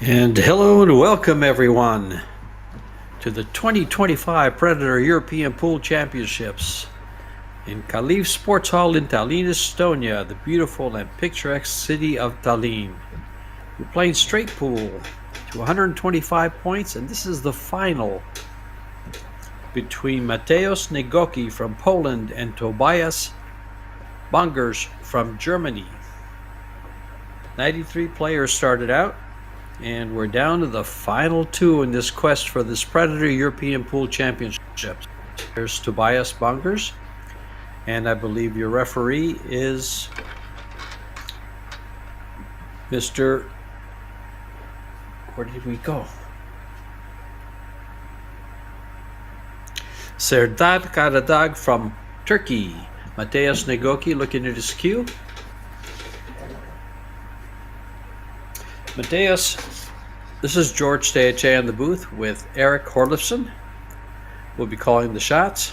And hello and welcome everyone to the 2025 Predator European Pool Championships in Kaliv Sports Hall in Tallinn, Estonia, the beautiful and picturesque city of Tallinn. We're playing straight pool to 125 points, and this is the final between Mateusz SNIEGOCKI from Poland and Tobias Bongers from Germany. 93 players started out, and we're down to the final two in this quest for this Predator European Pool Championships. There's Tobias Bongers, and I believe your referee is Mr. Where did we go? Serdar Karadag from Turkey. Mateusz SNIEGOCKI looking at his cue. Mateusz, this is George Steache on the booth with Eric Horlifson. We'll be calling the shots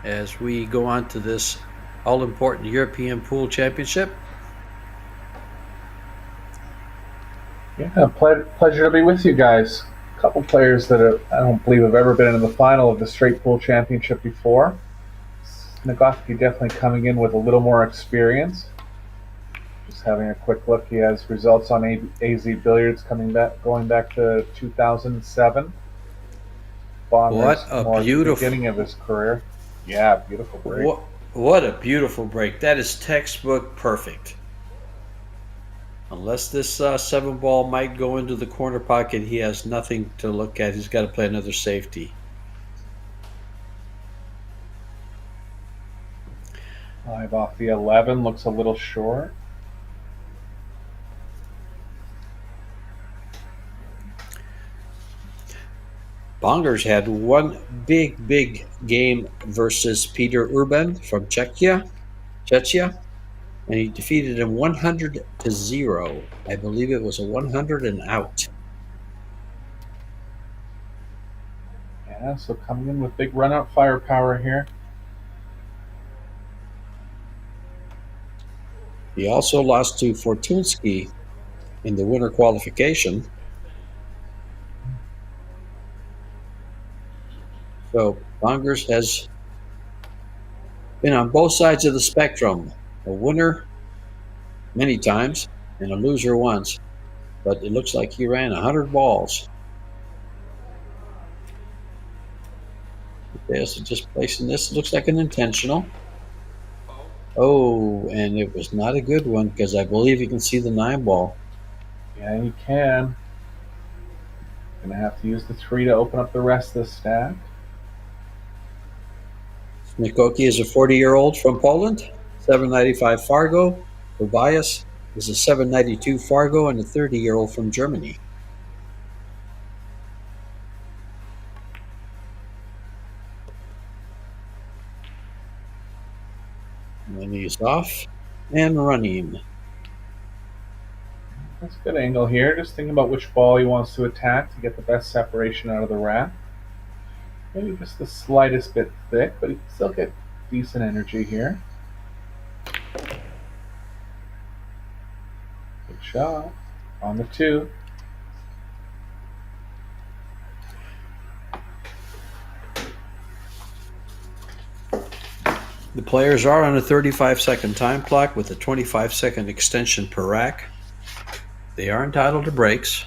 as we go on to this all-important European Pool Championship. Yeah, pleasure to be with you guys. A couple players that I don't believe have ever been in the final of the Straight Pool Championship before. SNIEGOCKI definitely coming in with a little more experience. Just having a quick look, he has results on AZ Billiards going back to 2007. What a beautiful beginning of his career. Yeah, beautiful break. What a beautiful break. That is textbook perfect. Unless this 7-ball might go into the corner pocket, he has nothing to look at. He's got to play another safety. Five off the 11, looks a little short. Bongers had one big game versus Peter Urban from Czechia, and he defeated him 100-0. I believe it was a 100 and out. Yeah, so coming in with big run-out firepower here. He also lost to Fortunsky in the winter qualification. So Bongers has been on both sides of the spectrum, a winner many times and a loser once, but it looks like he ran 100 balls. Yes, just placing this, it looks like an intentional. Oh, and it was not a good one because I believe you can see the 9-ball. Yeah, you can. Gonna have to use the 3 to open up the rest of the stack. SNIEGOCKI is a 40-year-old from Poland, 795 Fargo. Tobias is a 792 Fargo and a 30-year-old from Germany. And then he's off and running. That's a good angle here. Just thinking about which ball he wants to attack to get the best separation out of the rack. Maybe just the slightest bit thick, but he can still get decent energy here. Good shot on the 2. The players are on a 35-second time clock with a 25-second extension per rack. They are entitled to breaks.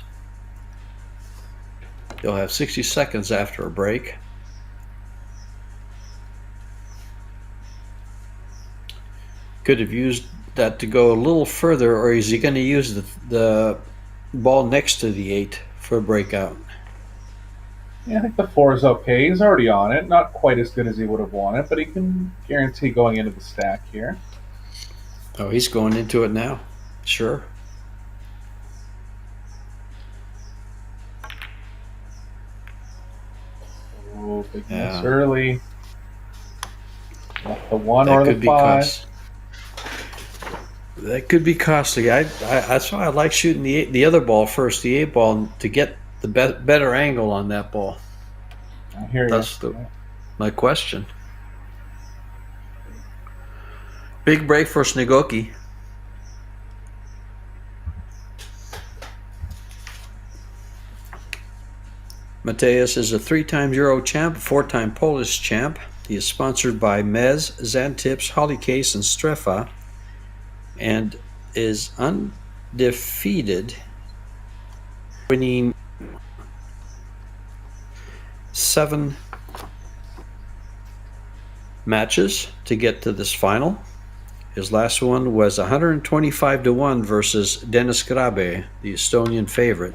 They'll have 60 seconds after a break. Could have used that to go a little further, or is he going to use the ball next to the 8 for a breakout? Yeah, I think the 4 is okay. He's already on it. Not quite as good as he would have wanted, but he can guarantee going into the stack here. Oh, he's going into it now. Sure. Oh, big miss early. Left the 1 that or could the 5. That could be costly. That's why I like shooting the other ball first, the 8-ball, to get the better angle on that ball. I hear you. That's my question. Big break for SNIEGOCKI. Mateus is a 3-time Euro champ, a 4-time Polish champ. He is sponsored by Mez, Zantips, Holycase, and Strefa, and is undefeated, winning 7 matches to get to this final. His last one was 125-1 versus Denis Grabe, the Estonian favorite.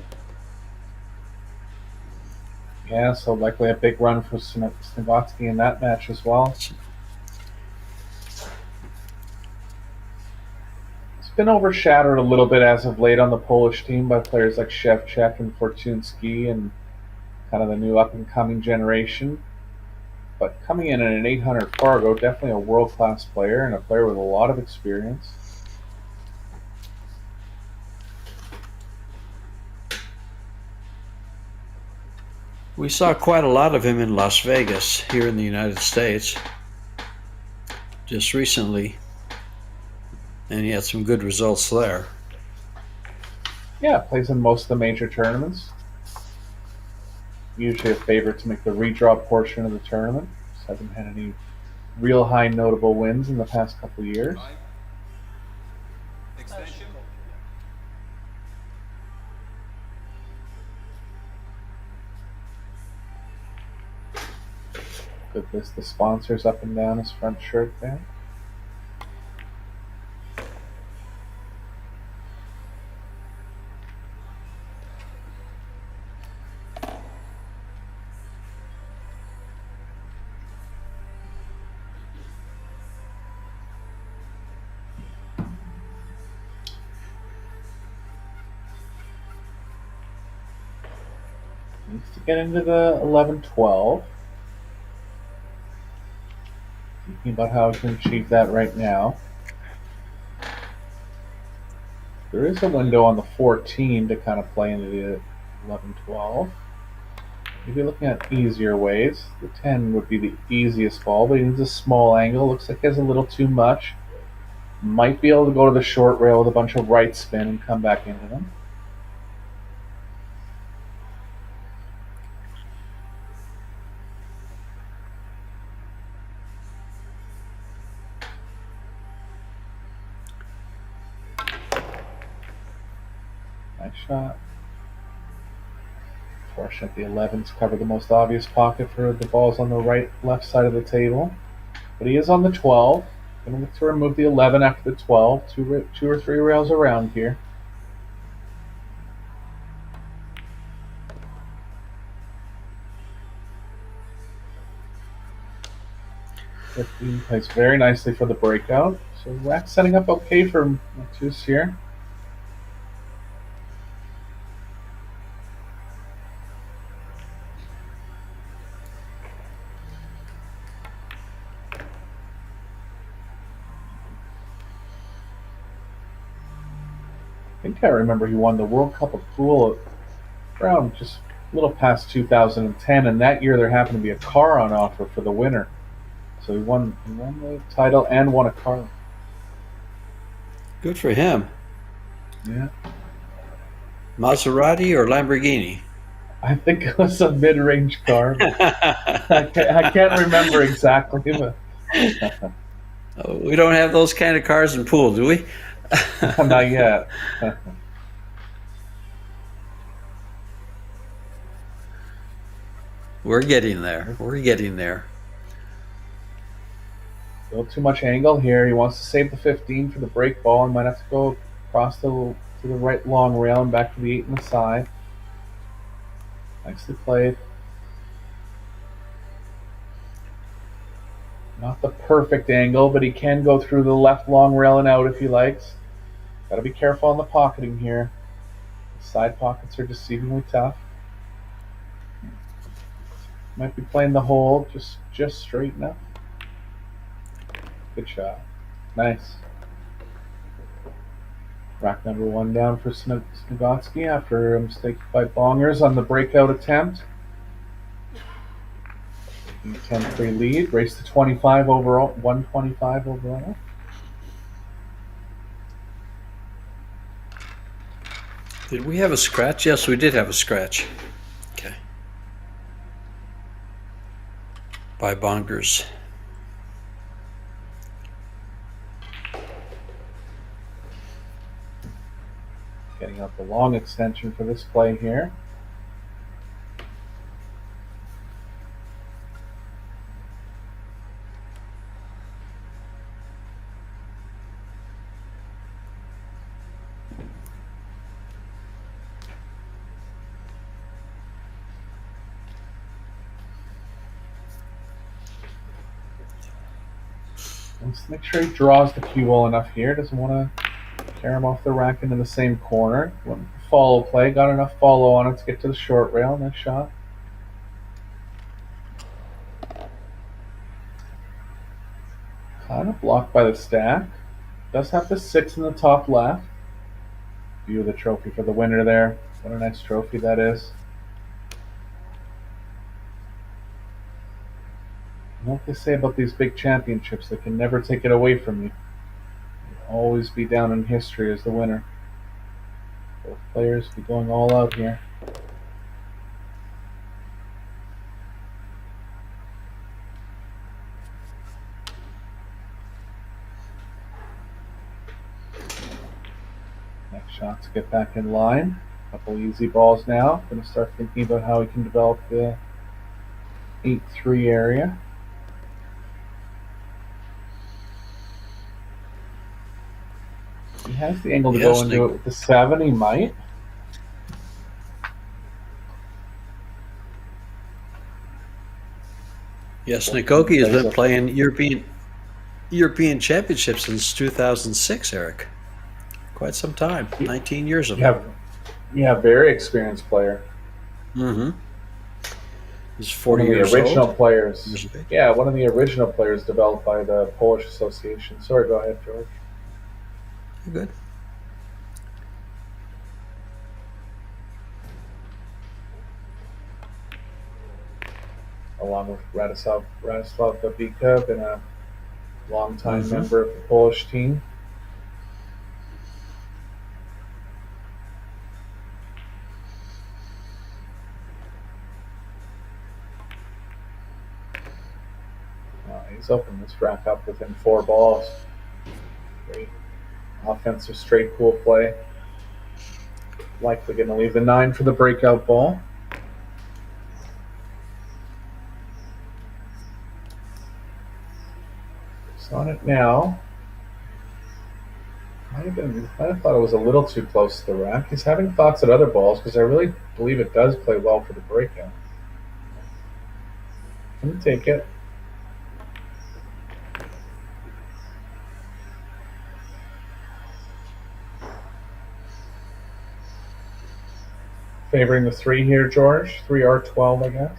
Yeah, so likely a big run for SNIEGOCKI in that match as well. It's been overshadowed a little bit as of late on the Polish team by players like Szewczak and Fortunski and kind of the new up-and-coming generation. But coming in at an 800 Fargo, definitely a world-class player and a player with a lot of experience. We saw quite a lot of him in Las Vegas, here in the United States, just recently, and he had some good results there. Yeah, plays in most of the major tournaments. Usually a favorite to make the redraw portion of the tournament. Just hasn't had any real high notable wins in the past couple of years. Good list of sponsors up and down his front shirt there. Needs to get into the 11-12. Thinking about how he can achieve that right now. There is a window on the 14 to kind of play into the 11-12. Maybe looking at easier ways. The 10 would be the easiest ball, but he needs a small angle. Looks like he has a little too much. Might be able to go to the short rail with a bunch of right spin and come back into them. Nice shot. Fortunate the 11s cover the most obvious pocket for the balls on the left side of the table. But he is on the 12. Going to look to remove the 11 after the 12. Two or three rails around here. 15 plays very nicely for the breakout. So rack setting up okay for Mateus here. I think I remember he won the World Cup of Pool around just a little past 2010, and that year there happened to be a car on offer for the winner. So he won the title and won a car. Good for him. Yeah. Maserati or Lamborghini? I think it was a mid-range car. I can't remember exactly. But We don't have those kind of cars in pool, do we? not yet. We're getting there. We're getting there. A little too much angle here. He wants to save the 15 for the break ball and might have to go across to the right long rail and back to the 8 on the side. Nicely played. Not the perfect angle, but he can go through the left long rail and out if he likes. Got to be careful on the pocketing here. The side pockets are deceivingly tough. Might be playing the hole just straight enough. Good shot. Nice. Rack number 1 down for SNIEGOCKI after a mistake by Bongers on the breakout attempt. 10-3 lead. Race to 25 overall. 125 overall. Did we have a scratch? Yes, we did have a scratch. Okay. by Bongers. Getting out the long extension for this play here. Let's make sure he draws the cue ball enough here. Doesn't want to carry him off the rack into the same corner. Follow play. Got enough follow on it to get to the short rail. Nice shot. Kind of blocked by the stack. Does have the 6 in the top left. View of the trophy for the winner there. What a nice trophy that is. You know what they say about these big championships? They can never take it away from you. You'll always be down in history as the winner. Both players be going all out here. Next shot to get back in line. Couple easy balls now. Going to start thinking about how he can develop the 8-3 area. He has the angle to go into it with the 7. He might. Yes, SNIEGOCKI has been playing European Championships since 2006, Eric. Quite some time, 19 years of it. Yeah, very experienced player. Mm-hmm. He's 40 one of the years original old. Players. Yeah, one of the original players developed by the Polish Association. Sorry, go ahead, George. You're good. Along with Radoslav Babika, been a longtime member of the Polish team. He's opened this rack up within 4 balls. Great offensive straight pool play. Likely going to leave the 9 for the breakout ball. It's on it now. I thought it was a little too close to the rack. He's having thoughts at other balls because I really believe it does play well for the breakout. Let me take it. Favoring the 3 here, George. 3R12, I guess.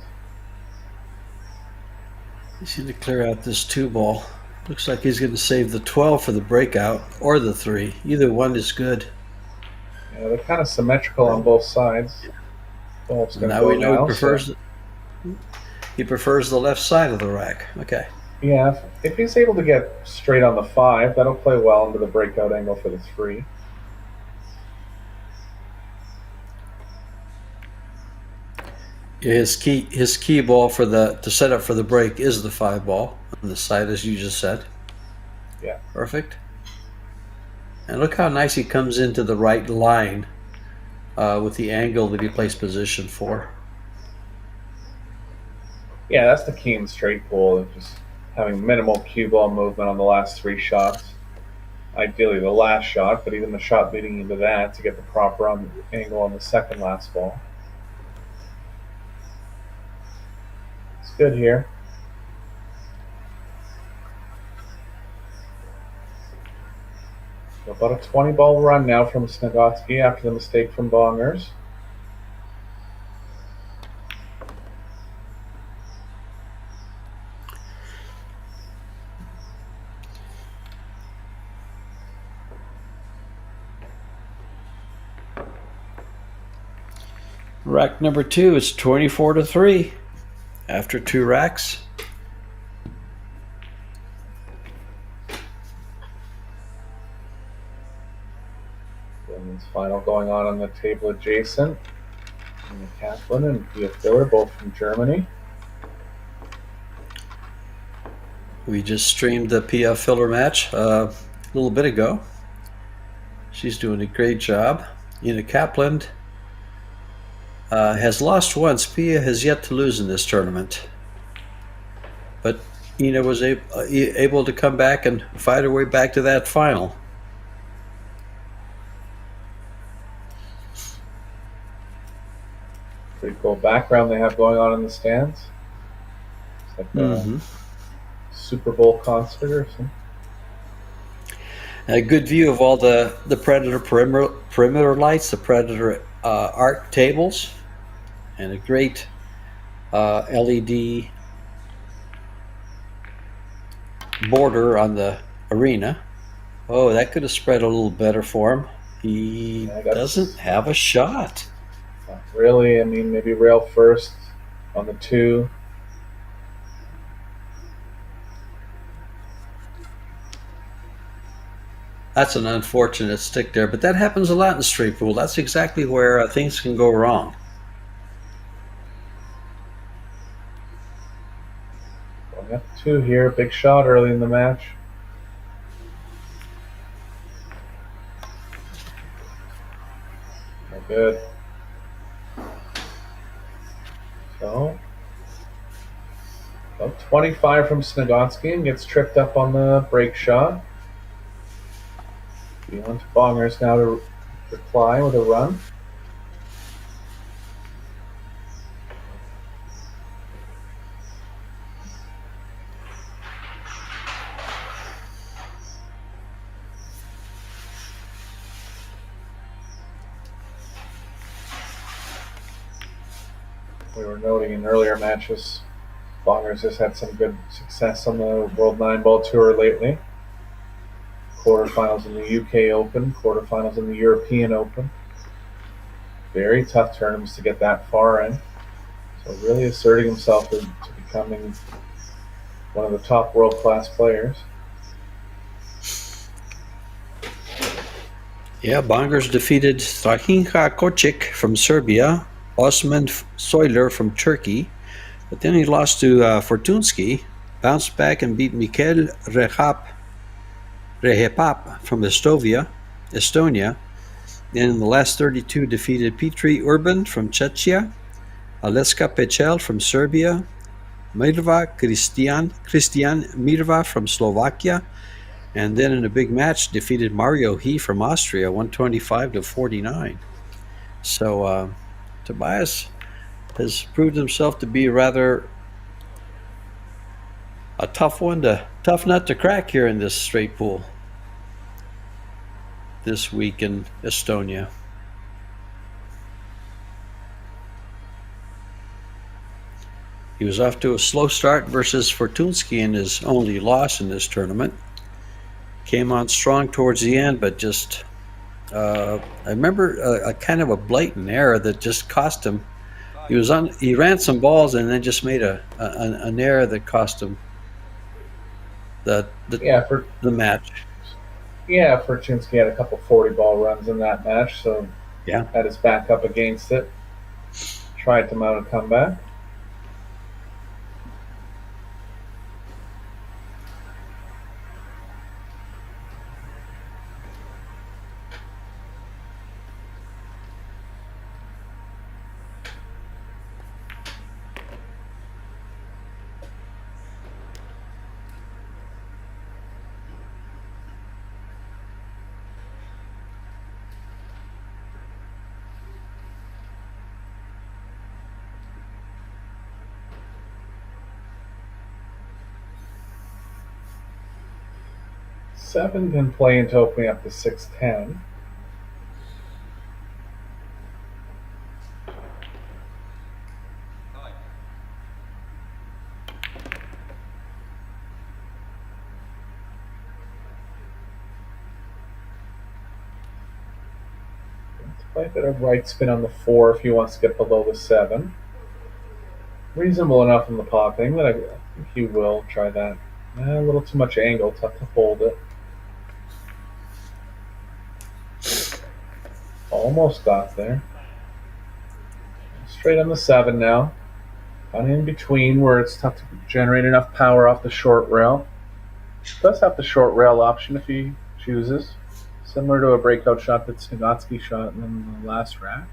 He's going to clear out this 2 ball. Looks like he's going to save the 12 for the breakout or the 3. Either one is good. Yeah, they're kind of symmetrical on both sides. Now we know he prefers the left side of the rack. Okay. Yeah, if he's able to get straight on the 5, that'll play well into the breakout angle for the 3. His key ball for to set up for the break is the 5 ball on the side, as you just said. Yeah. Perfect. And look how nice he comes into the right line with the angle that he plays position for. Yeah, that's the key in straight pool, just having minimal cue ball movement on the last 3 shots. Ideally the last shot, but even the shot leading into that to get the proper angle on the second last ball. It's good here. So about a 20 ball run now from SNIEGOCKI after the mistake from Bongers. Rack number 2 is 24-3 after 2 racks. Women's final going on the table adjacent. And Kaplan and Pia Filler, both from Germany. We just streamed the Pia filler match a little bit ago. She's doing a great job. Ina Kaplan has lost once. Pia has yet to lose in this tournament. But Ina was able to come back and fight her way back to that final. Pretty cool background they have going on in the stands. It's like a Super Bowl concert or something. A good view of all the Predator perimeter lights, the Predator art tables, and a great LED border on the arena. Oh, that could have spread a little better for him. He doesn't have a shot. Not really. I mean, maybe rail first on the 2. That's an unfortunate stick there, but that happens a lot in straight pool. That's exactly where things can go wrong. Going up 2 here. Big shot early in the match. No good. So, about 25 from SNIEGOCKI and gets tripped up on the break shot. On to Bongers now to reply with a run. We were noting in earlier matches, Bongers has had some good success on the World 9-Ball Tour lately. Quarterfinals in the UK Open, quarterfinals in the European Open. Very tough tournaments to get that far in. So really asserting himself to becoming one of the top world-class players. Yeah, Bongers defeated Strahinka Kocic from Serbia, Osman Soyler from Turkey, but then he lost to Fortunsky, bounced back and beat Mikhail Rehepap from Estonia. Then in the last 32 defeated Petri Urban from Czechia, Aleska Pechel from Serbia, Mirva Christian Mirva from Slovakia, and then in a big match defeated Mario He from Austria, 125-49. So Tobias has proved himself to be rather a tough nut to crack here in this straight pool this week in Estonia. He was off to a slow start versus Fortunsky in his only loss in this tournament. Came on strong towards the end, but just I remember a kind of a blatant error that just cost him. He ran some balls and then just made an error that cost him the match. Yeah, Fortunsky had a couple 40-ball runs in that match, so yeah, had his back up against it. Tried to mount a comeback. Seven can play into opening up to 6-10. Play a bit of right spin on the 4 if he wants to get below the 7. Reasonable enough in the popping that I think he will try that. A little too much angle, tough to hold it. Almost got there. Straight on the 7 now. Kind of in between where it's tough to generate enough power off the short rail. Does have the short rail option if he chooses, similar to a breakout shot that SNIEGOCKI shot in the last rack.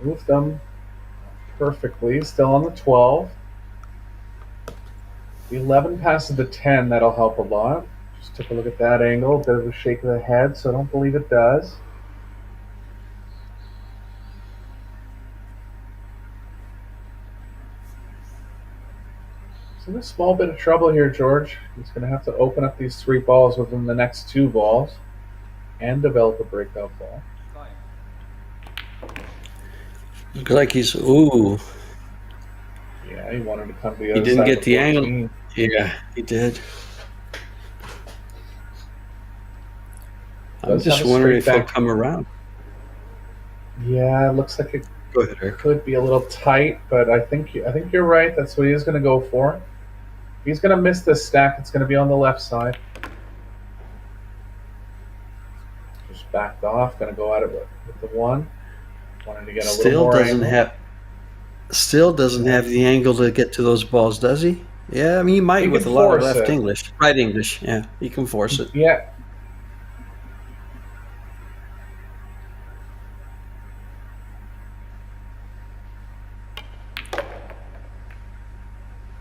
Moved them perfectly, still on the 12. The 11 passes the 10, that'll help a lot. Just took a look at that angle, a bit of a shake of the head, so I don't believe it does. So a small bit of trouble here, George. He's going to have to open up these 3 balls within the next 2 balls and develop a breakout ball. Looks like he's, ooh. Yeah, he wanted to come to the He other didn't side get of the 14. angle. Yeah, he did. I'm just wondering if he'll come around. Yeah, it looks like it Go ahead, Eric. could be a little tight, but I think you're right. That's what he is going to go for. He's going to miss this stack. It's going to be on the left side. Just backed off. Going to go at it with the 1. Wanted to get a little more angle. Still doesn't have the angle to get to those balls, does he? Yeah, I mean, he might with a lot of left English. Right English, yeah. He can force it. Yeah.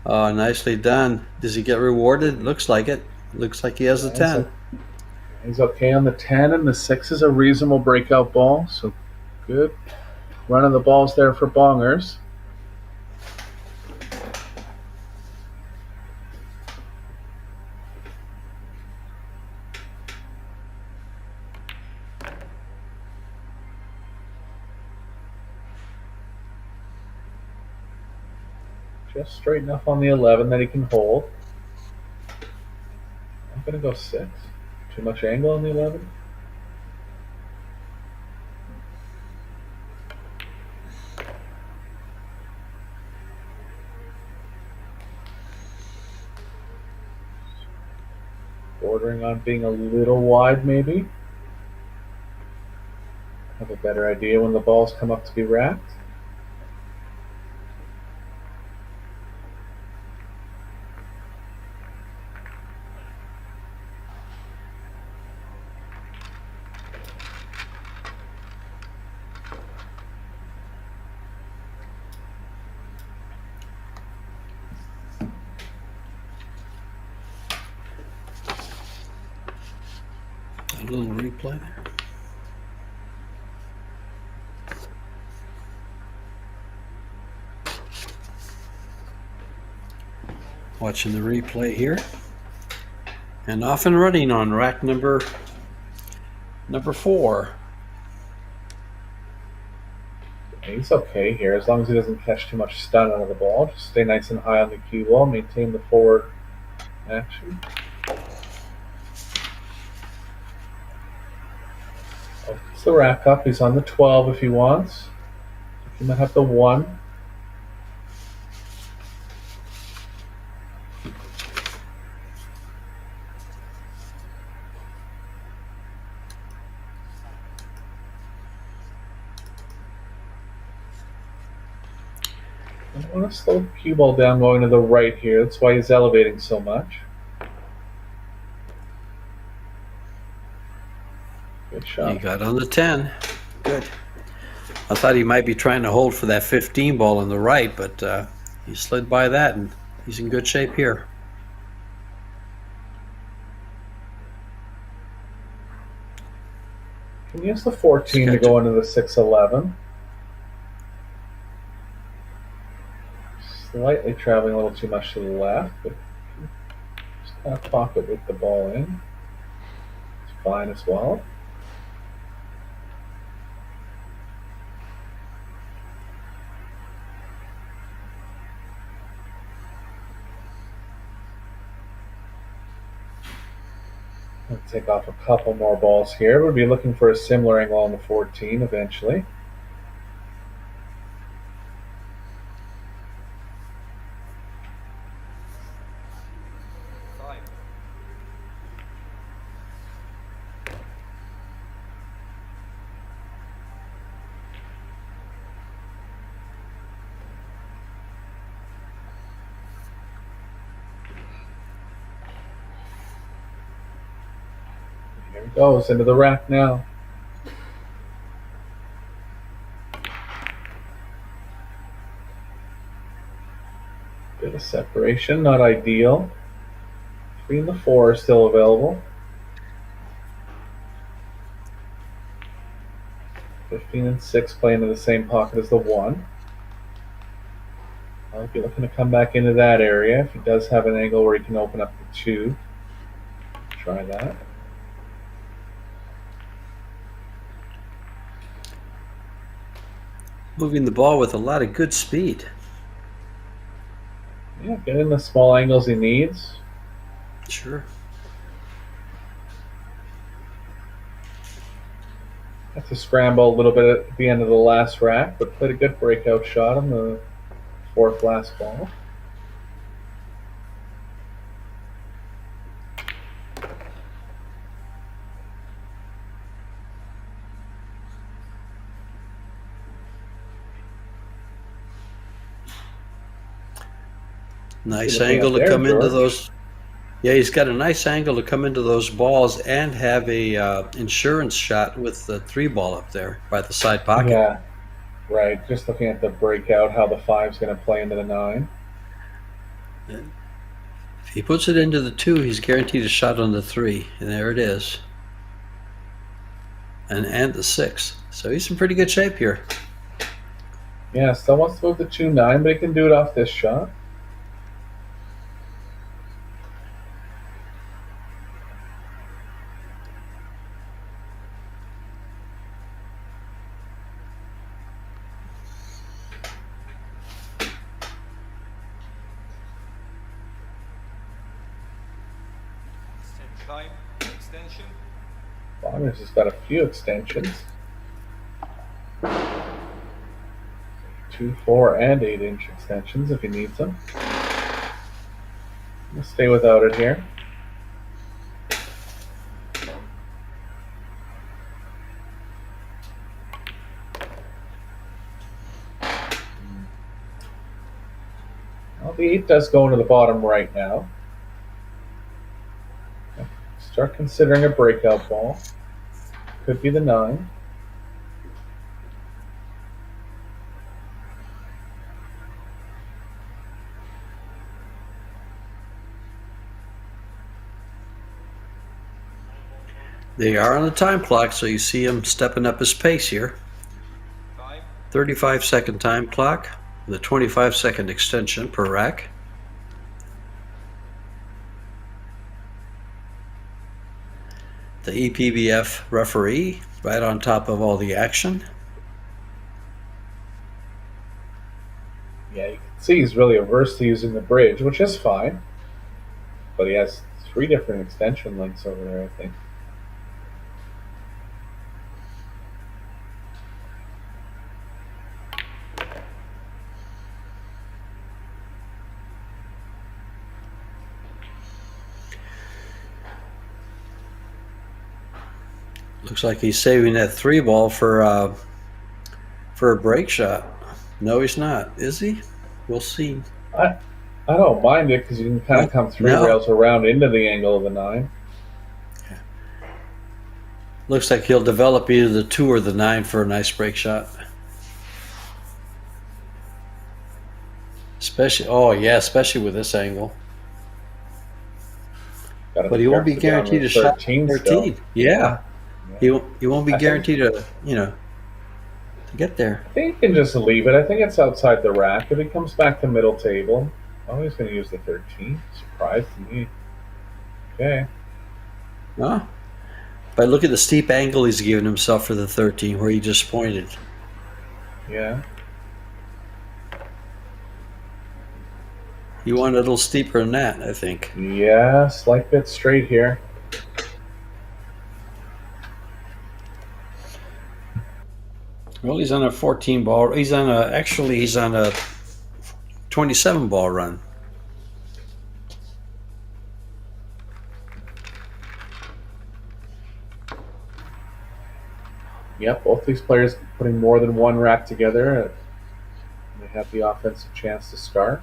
Oh, nicely done. Does he get rewarded? Looks like it. Looks like he has the 10. He's okay on the 10, and the 6 is a reasonable breakout ball. So good run of the balls there for Bongers. Just straight enough on the 11 that he can hold. I'm going to go 6. Too much angle on the 11. Bordering on being a little wide, maybe. Have a better idea when the balls come up to be racked. A little replay there. Watching the replay here. And off and running on rack number 4. He's okay here, as long as he doesn't catch too much stun out of the ball. Just stay nice and high on the cue ball, maintain the forward action. Opens the rack up. He's on the 12 if he wants. He might have the 1. I want to slow the cue ball down going to the right here. That's why he's elevating so much. Good shot. He got on the 10. Good. I thought he might be trying to hold for that 15 ball on the right, but he slid by that, and he's in good shape here. Can use the 14 to go into the 6-11. Slightly traveling a little too much to the left, but just kind of pocket with the ball in. It's fine as well. I'll take off a couple more balls here. We'll be looking for a similar angle on the 14 eventually. There he goes into the rack now. Bit of separation, not ideal. 3 and the 4 are still available. 15 and 6 play into the same pocket as the 1. I'll be looking to come back into that area. If he does have an angle where he can open up the 2, try that. Moving the ball with a lot of good speed. Yeah, getting the small angles he needs. Sure. Had to scramble a little bit at the end of the last rack, but played a good breakout shot on the 4th last ball. Nice angle to come into those. Yeah, he's got a nice angle to come into those balls and have a insurance shot with the 3 ball up there by the side pocket. Yeah, right. Just looking at the breakout, how the 5's going to play into the 9. If he puts it into the 2, he's guaranteed a shot on the 3, and there it is. And the 6. So he's in pretty good shape here. Yeah, still wants to move the 2-9, but he can do it off this shot. Time, extension. Bongers has got a few extensions. 2, 4, and 8-inch extensions if he needs them. We'll stay without it here. Well, the 8 does go into the bottom right now. Start considering a breakout ball. Could be the 9. They are on the time clock, so you see him stepping up his pace here. 35-second time clock with a 25-second extension per rack. The EPBF referee right on top of all the action. Yeah, you can see he's really averse to using the bridge, which is fine. But he has 3 different extension lengths over there, I think. Looks like he's saving that 3 ball for a break shot. No, he's not. Is he? We'll see. I don't mind it because you can kind of come 3 rails around into the angle of the 9. Looks like he'll develop either the 2 or the 9 for a nice break shot. Especially with this angle. But he won't be guaranteed a shot 13. Yeah. He won't be guaranteed to get there. I think he can just leave it. I think it's outside the rack. If he comes back to middle table, he's going to use the 13. Surprised me. Okay. No. But look at the steep angle he's given himself for the 13 where he just pointed. Yeah. You want a little steeper than that, I think. Yeah, slight bit straight here. Well, he's on a 14 ball. He's on a 27 ball run. Yep, both these players putting more than 1 rack together. They have the offensive chance to start.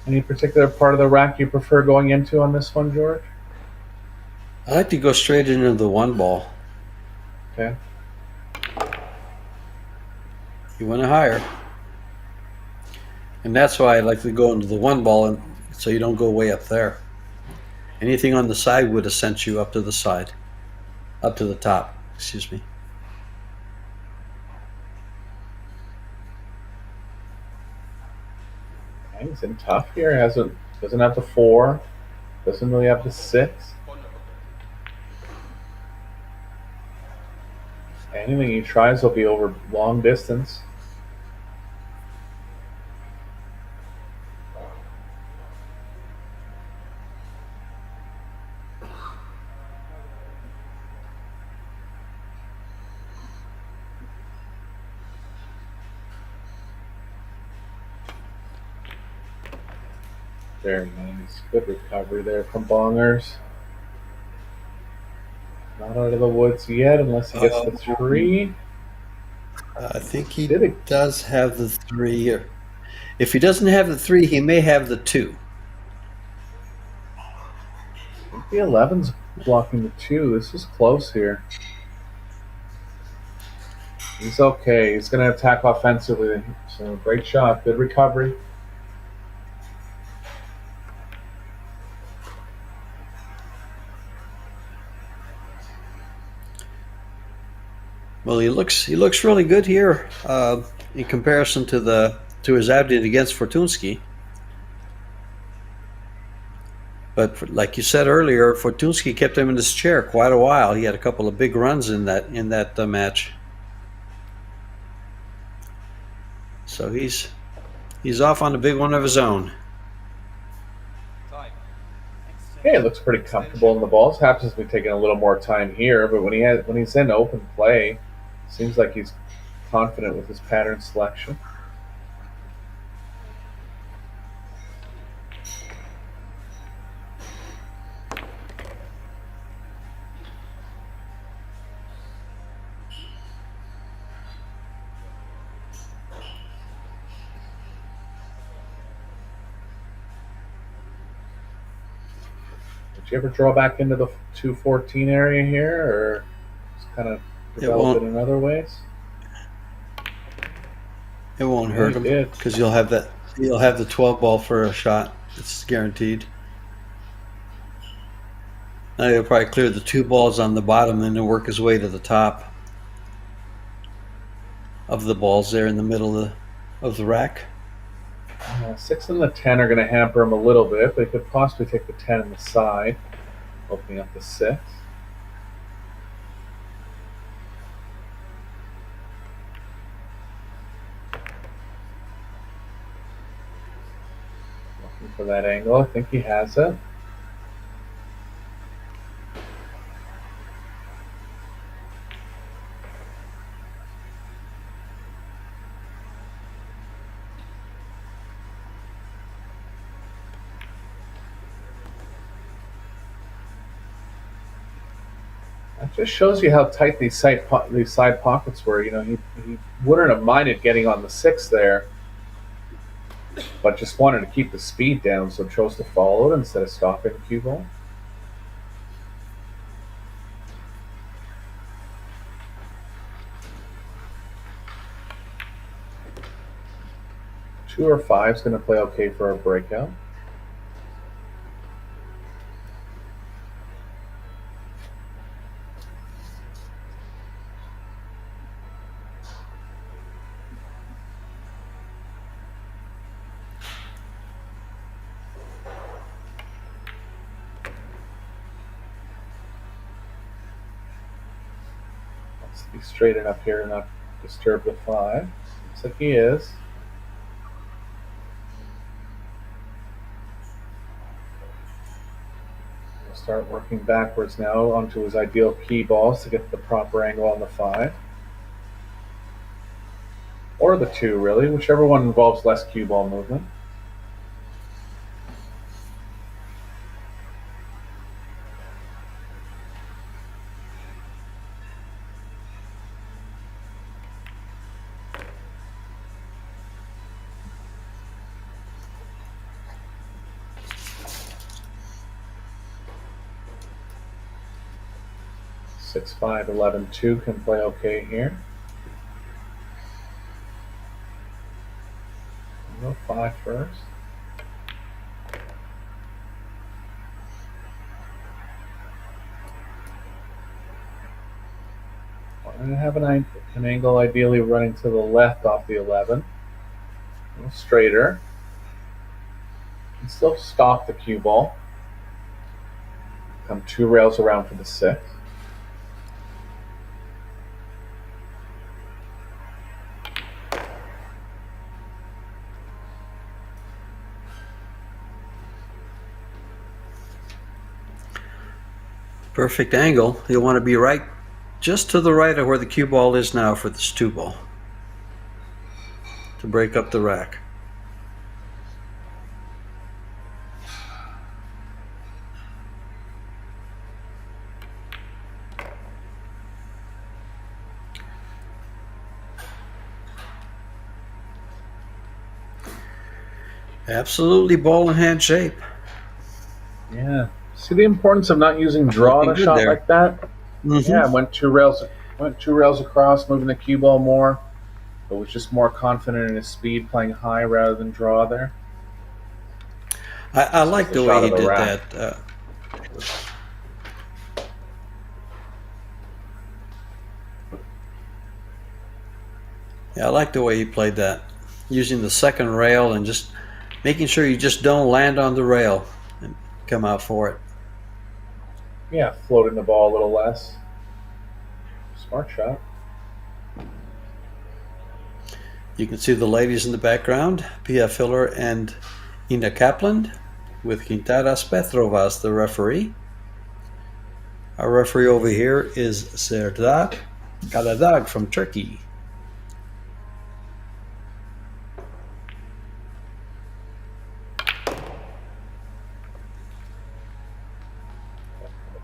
Any particular part of the rack you prefer going into on this one, George? I like to go straight into the one ball. Okay. You want to higher. And that's why I like to go into the one ball, and so you don't go way up there. Anything on the side would have sent you up to the side, up to the top, excuse me. He's in tough here. Doesn't have the 4. Doesn't really have the 6. Anything he tries will be over long distance. Very nice. Good recovery there from Bongers. Not out of the woods yet unless he gets the 3. I think he Did it? does have the 3 here. If he doesn't have the 3, he may have the 2. I think the 11's blocking the 2. This is close here. He's okay. He's going to attack offensively. So great shot. Good recovery. Well, he looks really good here in comparison to his outing against Fortunsky. But like you said earlier, Fortunsky kept him in his chair quite a while. He had a couple of big runs in that match. So he's off on a big one of his own. Time. Yeah, it looks pretty comfortable in the balls. Happens to be taking a little more time here, but when he's in open play, seems like he's confident with his pattern selection. Did you ever draw back into the 214 area here, or just kind of develop it in other ways? It won't hurt him because you'll have the 12 ball for a shot. It's guaranteed. Now he'll probably clear the 2 balls on the bottom and then work his way to the top of the balls there in the middle of the rack. 6 and the 10 are going to hamper him a little bit, but he could possibly take the 10 on the side, opening up the 6. Looking for that angle. I think he has it. It just shows you how tight these side pockets were. You know, he wouldn't have minded getting on the 6 there, but just wanted to keep the speed down, so chose to follow it instead of stopping the cue ball. Two or 5 is going to play okay for a breakout. Be straight enough here and not disturb the 5. Looks like he is. We'll start working backwards now onto his ideal key balls to get the proper angle on the 5. Or the 2, really, whichever one involves less cue ball movement. 6-5, 11-2 can play okay here. Go 5 first. I'm going to have an angle ideally running to the left off the 11. A little straighter. And still stalk the cue ball. Come 2 rails around for the 6. Perfect angle. You'll want to be right, just to the right of where the cue ball is now for this 2 ball, to break up the rack. Absolutely ball in hand shape. Yeah. See the importance of not using draw on a shot there. like that? Mm-hmm. Yeah, went two rails across, moving the cue ball more, but was just more confident in his speed, playing high rather than draw there. I like the way he did rack. that. Yeah, I like the way he played that, using the second rail and just making sure you just don't land on the rail and come out for it. Yeah, floating the ball a little less. Smart shot. You can see the ladies in the background, Pia Filler and Ina Kaplan, with Gintaras Petrovas, the referee. Our referee over here is Serdar Kaladag from Turkey.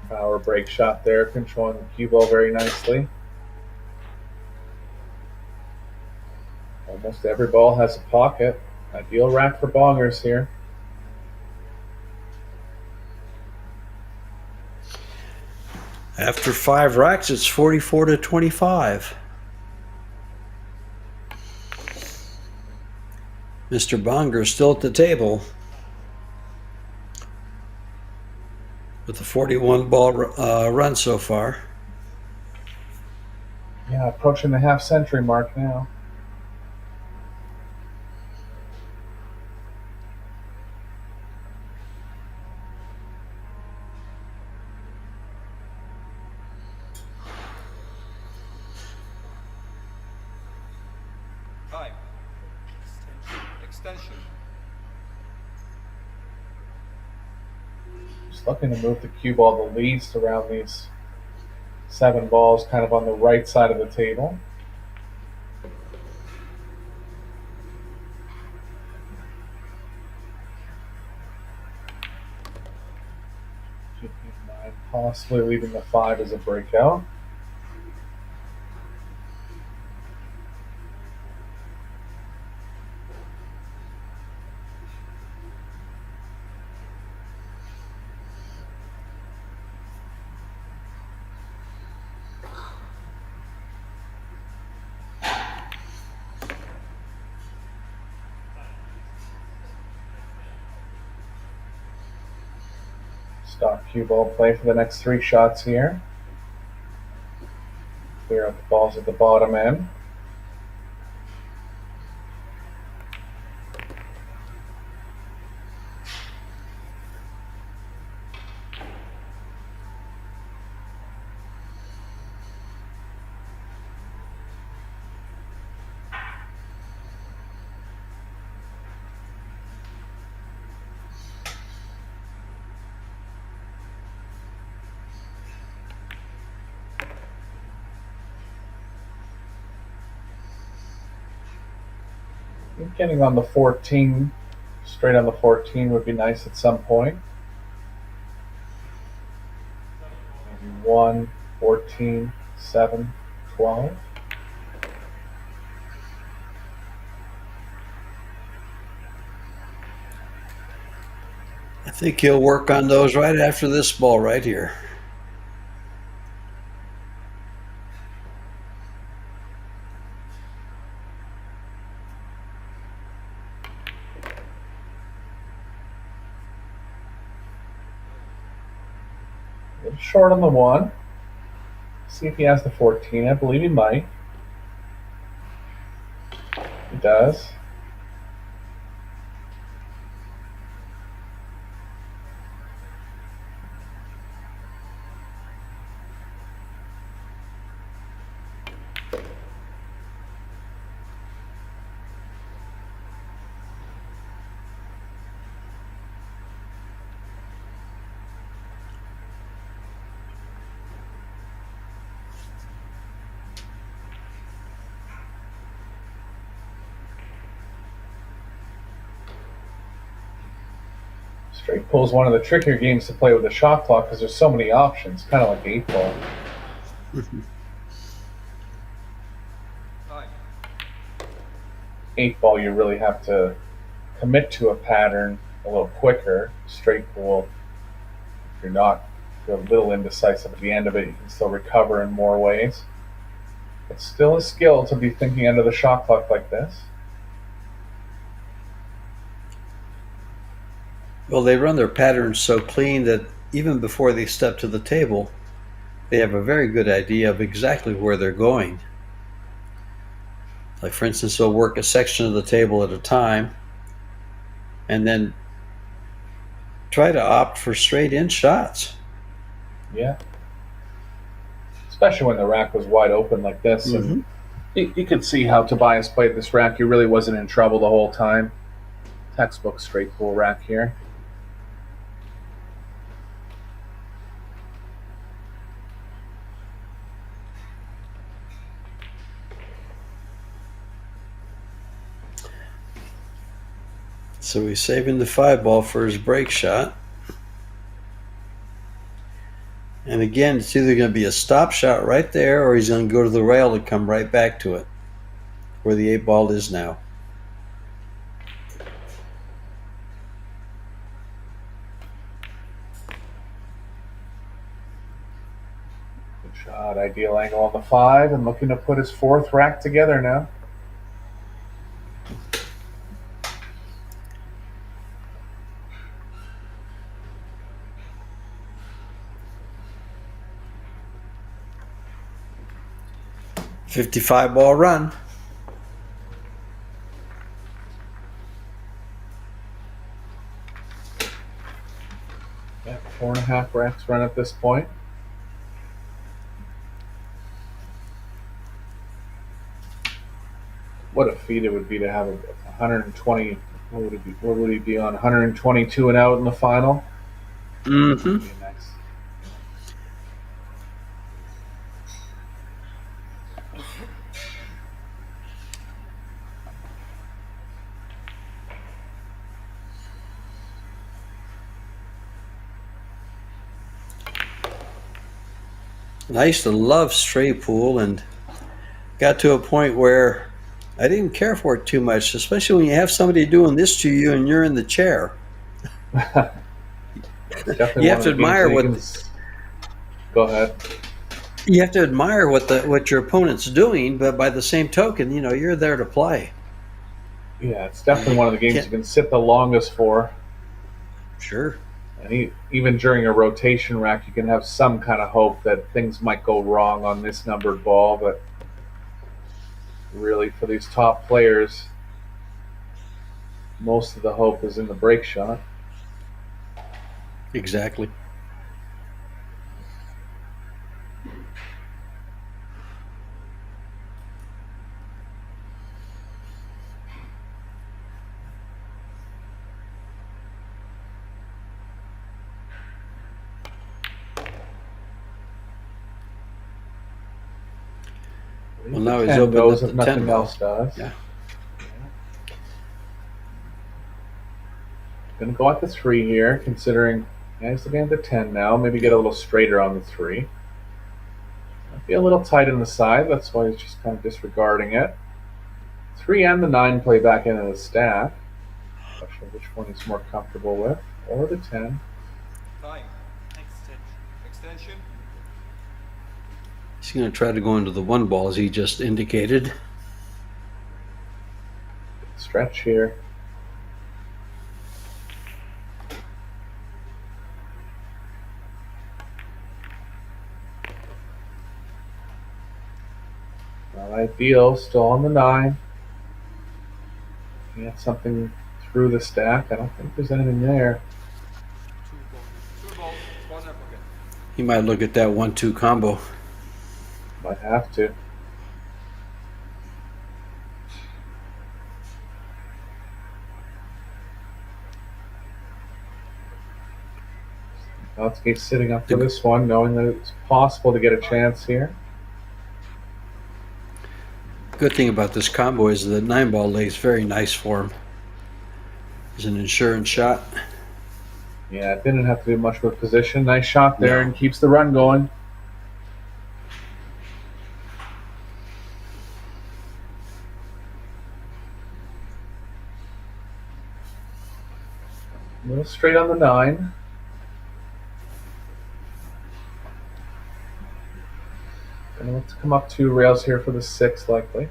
Power break shot there, controlling the cue ball very nicely. Almost every ball has a pocket. Ideal rack for bongers here. After 5 racks, it's 44-25. Mr. Bonger still at the table with a 41 ball run so far. Yeah, approaching the half-century mark now. Time. Extension. Just looking to move the cue ball the least around these 7 balls, kind of on the right side of the table. Possibly leaving the 5 as a breakout. Stock cue ball play for the next 3 shots here. Clear up the balls at the bottom end. Getting on the 14, straight on the 14 would be nice at some point. Maybe 1, 14, 7, 12. I think he'll work on those right after this ball right here. A little short on the 1. See if he has the 14. I believe he might. He does. Straight pull is one of the trickier games to play with a shot clock because there's so many options, kind of like 8-ball. Time. 8-ball, you really have to commit to a pattern a little quicker. Straight pull, if you're a little indecisive at the end of it, you can still recover in more ways. It's still a skill to be thinking under the shot clock like this. Well, they run their patterns so clean that even before they step to the table, they have a very good idea of exactly where they're going. Like, for instance, they'll work a section of the table at a time and then try to opt for straight-in shots. Yeah. Especially when the rack was wide open like this. And you could see how Tobias played this rack. He really wasn't in trouble the whole time. Textbook straight pull rack here. So he's saving the 5-ball for his break shot. And again, it's either going to be a stop shot right there, or he's going to go to the rail and come right back to it, where the 8-ball is now. Good shot. Ideal angle on the 5 and looking to put his 4th rack together now. $55-ball run. Yeah, 4.5 racks run at this point. What a feat it would be to have a 120. What would it be? What would he be on? 122 and out in the final. Mm-hmm. Nice. I used to love straight pool and got to a point where I didn't care for it too much, especially when you have somebody doing this to you and you're in the chair. You have to admire Go ahead. You have to admire what your opponent's doing, but by the same token, you're there to play. Yeah, it's definitely one of the games you can sit the longest for. Sure. And even during a rotation rack, you can have some kind of hope that things might go wrong on this numbered ball, but really for these top players, most of the hope is in the break shot. Exactly. Well, now he's opened up the 10 ball. Else does. Yeah. Gonna go at the 3 here, considering he's looking at the 10 now. Maybe get a little straighter on the 3. Might be a little tight in the side. That's why he's just kind of disregarding it. 3 and the 9 play back into the stack. Not sure which one he's more comfortable with, or the 10. Time. Extension. He's going to try to go into the 1 ball as he just indicated. Stretch here. Not ideal. Still on the 9. He had something through the stack. I don't think there's anything there. 2 balls, 1 pocket. He might look at that 1-2 combo. Might have to. Let's keep sitting up for this one, knowing that it's possible to get a chance here. Good thing about this combo is the 9-ball lays very nice for him. It's an insurance shot. Yeah, it didn't have to do much with position. Nice shot there, No. and keeps the run going. A little straight on the 9. Gonna look to come up 2 rails here for the 6, likely.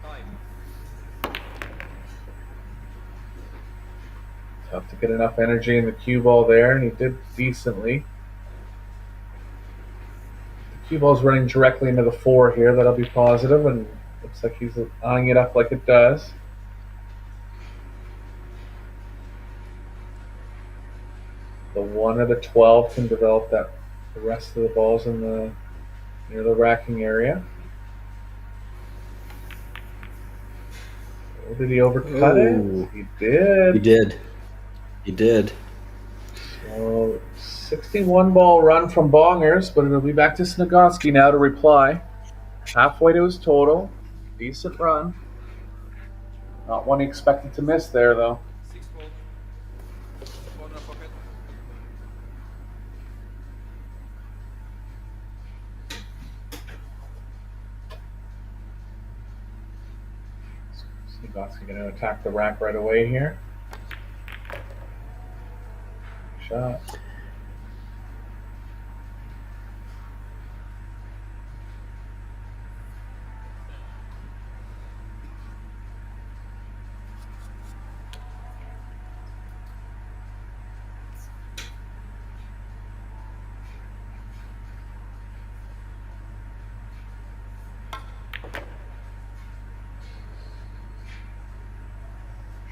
5. Tough to get enough energy in the cue ball there, and he did decently. The cue ball's running directly into the 4 here. That'll be positive, and looks like he's eyeing it up like it does. The 1 or the 12 can develop that. The rest of the balls in the near the racking area. Or did he overcut Ooh. it? He did. He did. He did. So 61 ball run from Bongers, but it'll be back to SNIEGOCKI now to reply. Halfway to his total. Decent run. Not one he expected to miss there, though. 6 balls, 1 pocket. SNIEGOCKI going to attack the rack right away here. Shot.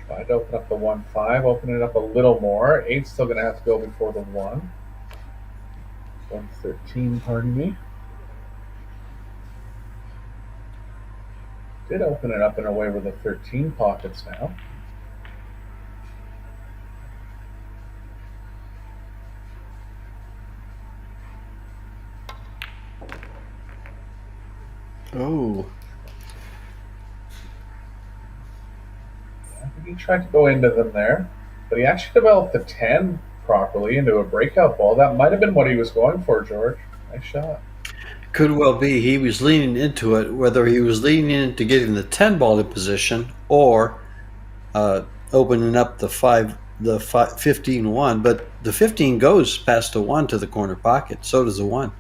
Tried to open up the 1-5, open it up a little more. 8's still going to have to go before the 1. 1-13, pardon me. Did open it up in a way with the 13 pockets now. Oh. I think he tried to go into them there, but he actually developed the 10 properly into a breakout ball. That might have been what he was going for, George. Nice shot. Could well be he was leaning into it, whether he was leaning into getting the 10-ball in position or opening up the 15-1. But the 15 goes past the 1 to the corner pocket. So does the 1.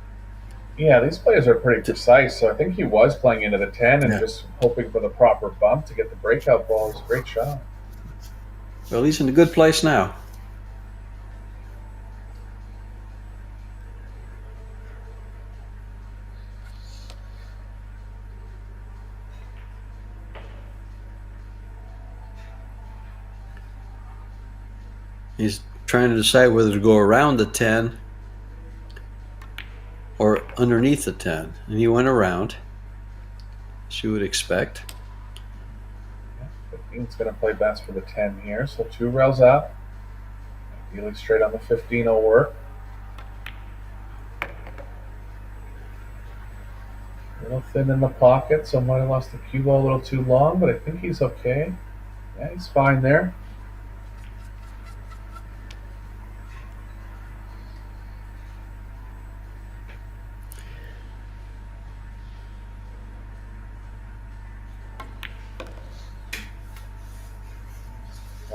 Yeah, these players are pretty precise, so I think he was playing into the 10 and just hoping for the proper bump to get the breakout ball. It was a great shot. Well, he's in a good place now. He's trying to decide whether to go around the 10 or underneath the 10. And he went around, as you would expect. 15's going to play best for the 10 here, so 2 rails up. Ideally straight on the 15 will work. A little thin in the pocket, so might have lost the cue ball a little too long, but I think he's okay. Yeah, he's fine there.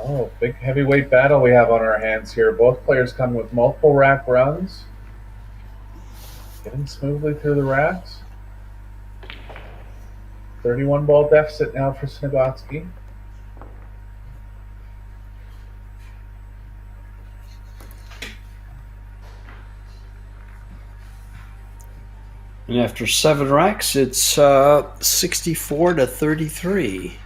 Oh, big heavyweight battle we have on our hands here. Both players come with multiple rack runs. Getting smoothly through the racks. 31 ball deficit now for SNIEGOCKI. And after 7 racks, it's 64 to 33.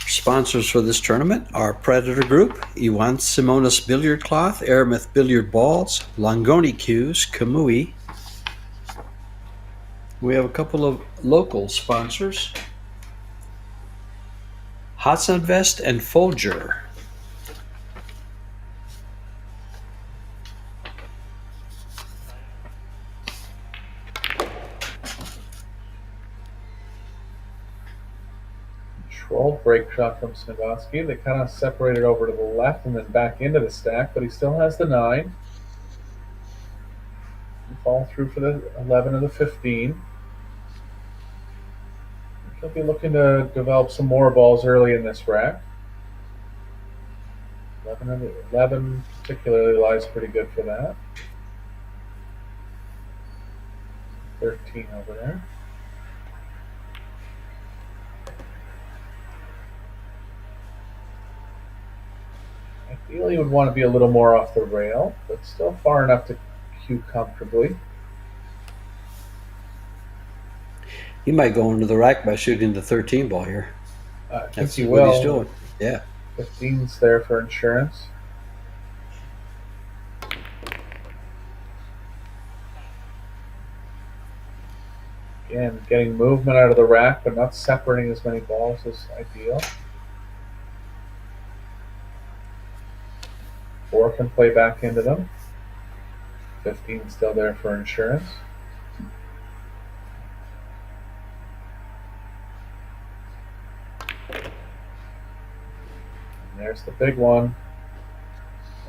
Sponsors for this tournament are Predator Group, Iwan Simonis Billiard Cloth, Aramith Billiard Balls, Longoni Cues, Kamui. We have a couple of local sponsors, Vest and Folger. Controlled break shot from SNIEGOCKI. They kind of separated over to the left and then back into the stack, but he still has the 9. He fall through for the 11 or the 15. He'll be looking to develop some more balls early in this rack. 11 particularly lies pretty good for that. 13 over there. Ideally, would want to be a little more off the rail, but still far enough to cue comfortably. He might go into the rack by shooting the 13 ball here. I think That's he what will. he's doing. Yeah. 15's there for insurance. Again, getting movement out of the rack, but not separating as many balls is ideal. 4 can play back into them. 15 still there for insurance. And there's the big one.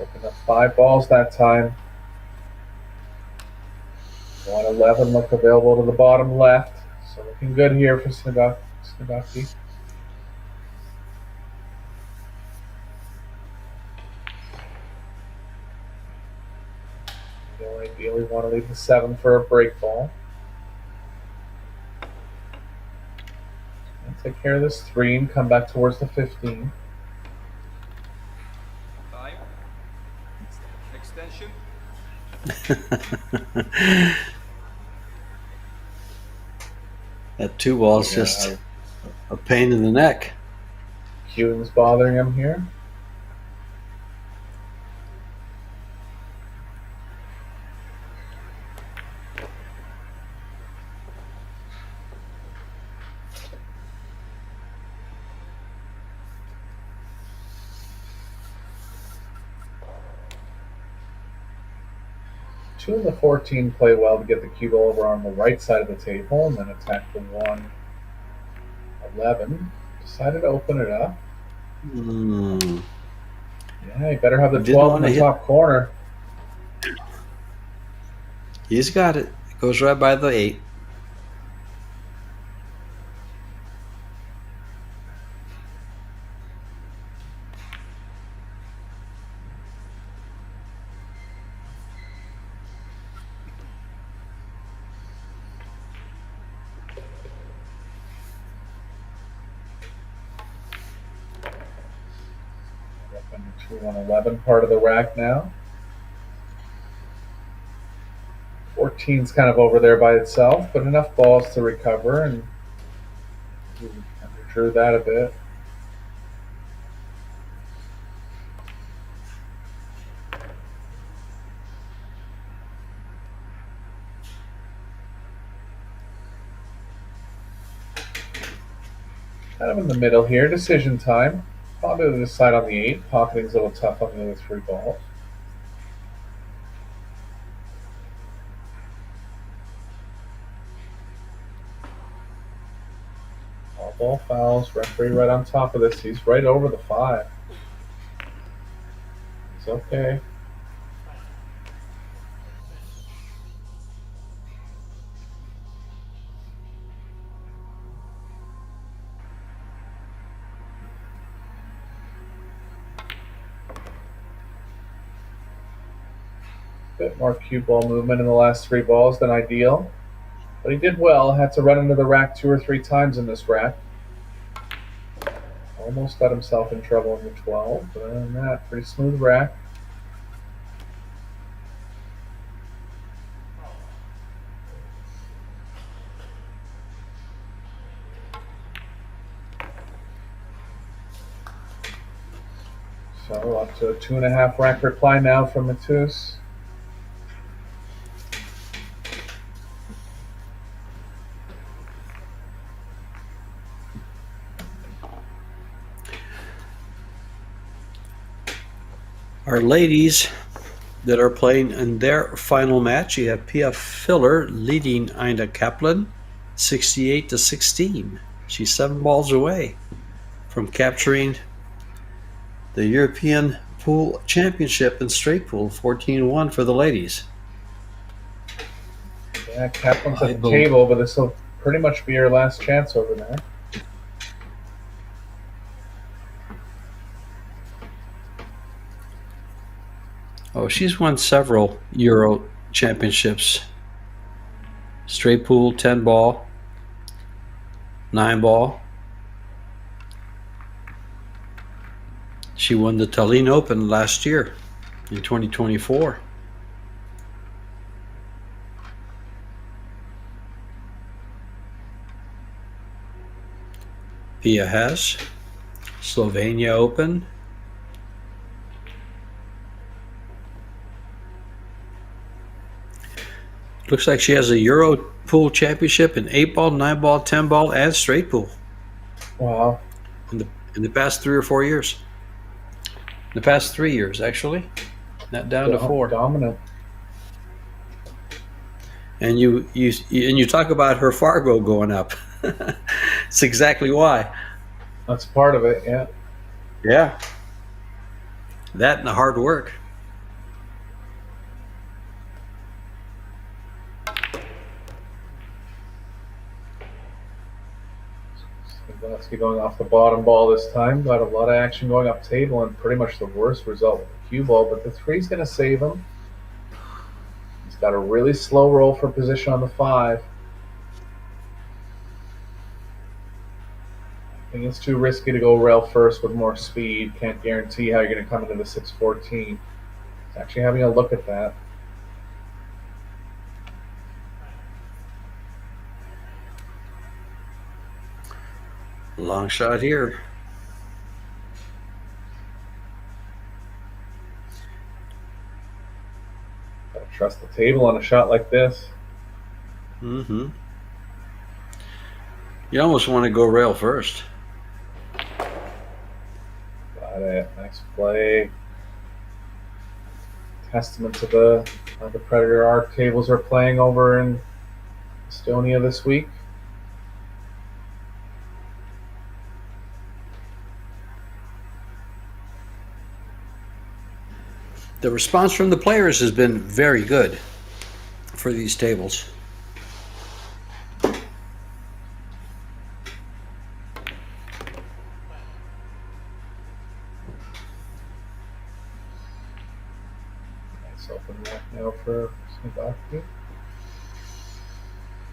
Open up 5 balls that time. 111 look available to the bottom left. So looking good here for SNIEGOCKI. You'll ideally want to leave the 7 for a break ball. And take care of this 3 and come back towards the 15. 5. Extension. That 2 ball is just a pain in the neck. Cueing's bothering him here. Two and the 14 play well to get the cue ball over on the right side of the table and then attack the 1-11. Decided to open it up. Yeah, you better have the 12 in the top corner. He's got it. It goes right by the 8. Up into 111 part of the rack now. 14's kind of over there by itself, but enough balls to recover, and drew that a bit. Kind of in the middle here, decision time. Probably to decide on the 8. Pocketing's a little tough on the other 3 balls. All ball fouls. Referee right on top of this. He's right over the 5. It's okay. bit more cue ball movement in the last 3 balls than ideal. But he did well. Had to run into the rack 2 or 3 times in this rack. Almost got himself in trouble in the 12. But other than that, pretty smooth rack. So up to a 2.5 rack reply now from Matus. Our ladies that are playing in their final match, you have Pia Filler leading Ina Kaplan 68-16. She's 7 balls away from capturing the European Pool Championship in straight pool, 14-1 for the ladies. Yeah, Kaplan's at the table, but this will pretty much be her last chance over there. Oh, she's won several Euro championships. Straight pool, 10 ball, 9 ball. She won the Tallinn Open last year in 2024. Pia has Slovenia Open. Looks like she has a Euro Pool Championship in 8 ball, 9 ball, 10 ball, and straight pool. Wow. In the past 3 or 4 years. The past 3 years, actually. Not down to 4. Dominant. And you talk about her Fargo going up. It's exactly why. That's part of it, yeah. Yeah. That and the hard work. Simonis going off the bottom ball this time. Got a lot of action going up table and pretty much the worst result with the cue ball, but the 3's going to save him. He's got a really slow roll for position on the 5. I think it's too risky to go rail first with more speed. Can't guarantee how you're going to come into the 6-14. He's actually having a look at that. Long shot here. Gotta trust the table on a shot like this. Mm-hmm. You almost want to go rail first. Got it. Nice play. Testament to the how the Predator Arc tables are playing over in Estonia this week. The response from the players has been very good for these tables. Nice open rack now for SNIEGOCKI.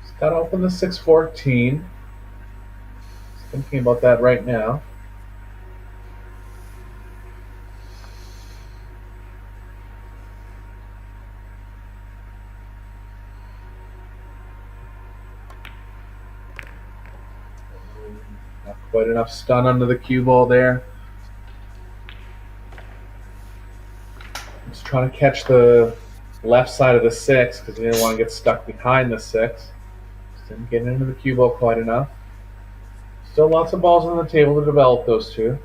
He's got to open the 6-14. He's thinking about that right now. Not quite enough stun under the cue ball there. Just trying to catch the left side of the 6 because he didn't want to get stuck behind the 6. Just didn't get into the cue ball quite enough. Still lots of balls on the table to develop those two.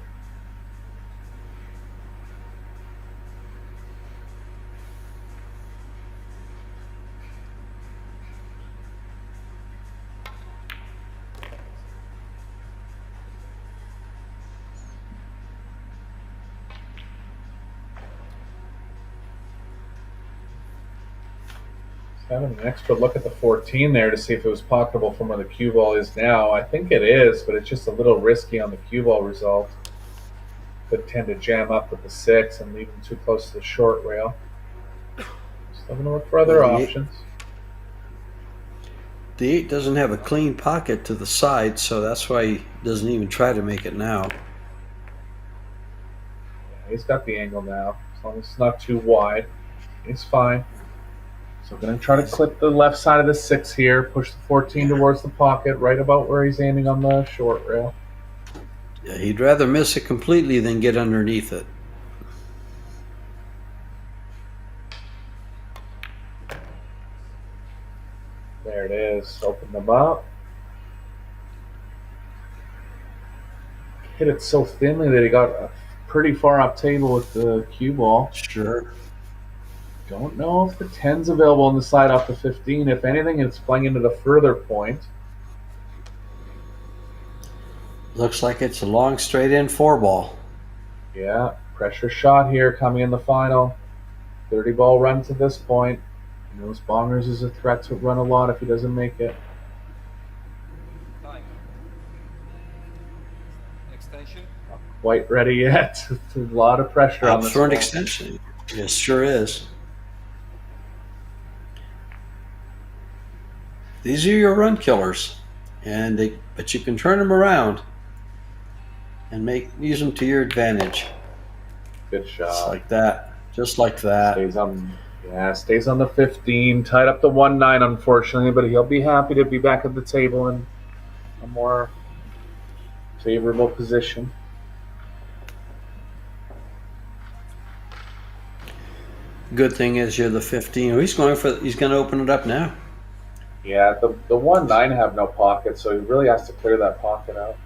Having an extra look at the 14 there to see if it was pocketable from where the cue ball is now. I think it is, but it's just a little risky on the cue ball result. Could tend to jam up with the 6 and leave him too close to the short rail. Still going to look for other Well, options. The 8 doesn't have a clean pocket to the side, so that's why he doesn't even try to make it now. Yeah, he's got the angle now. As long as it's not too wide, he's fine. So going to try to clip the left side of the 6 here, push the 14 towards the pocket, right about where he's aiming on the short rail. Yeah, he'd rather miss it completely than get underneath it. There it is. Open them up. Hit it so thinly that he got pretty far up table with the cue ball. Sure. Don't know if the 10's available on the side off the 15. If anything, it's playing into the further point. Looks like it's a long straight in 4 ball. Yeah, pressure shot here coming in the final. 30 ball run to this point. He knows Bongers is a threat to run a lot if he doesn't make it. Time. Extension. Not quite ready yet. A lot of pressure on Up this for an ball. extension. Yes, sure is. These are your run killers, but you can turn them around and use them to your advantage. Good shot. Just like that. Stays on the 15. Tied up the 1-9, unfortunately, but he'll be happy to be back at the table in a more favorable position. Good thing is you're the 15. Oh, he's going to open it up now. Yeah, the 1-9 have no pocket, so he really has to clear that pocket out.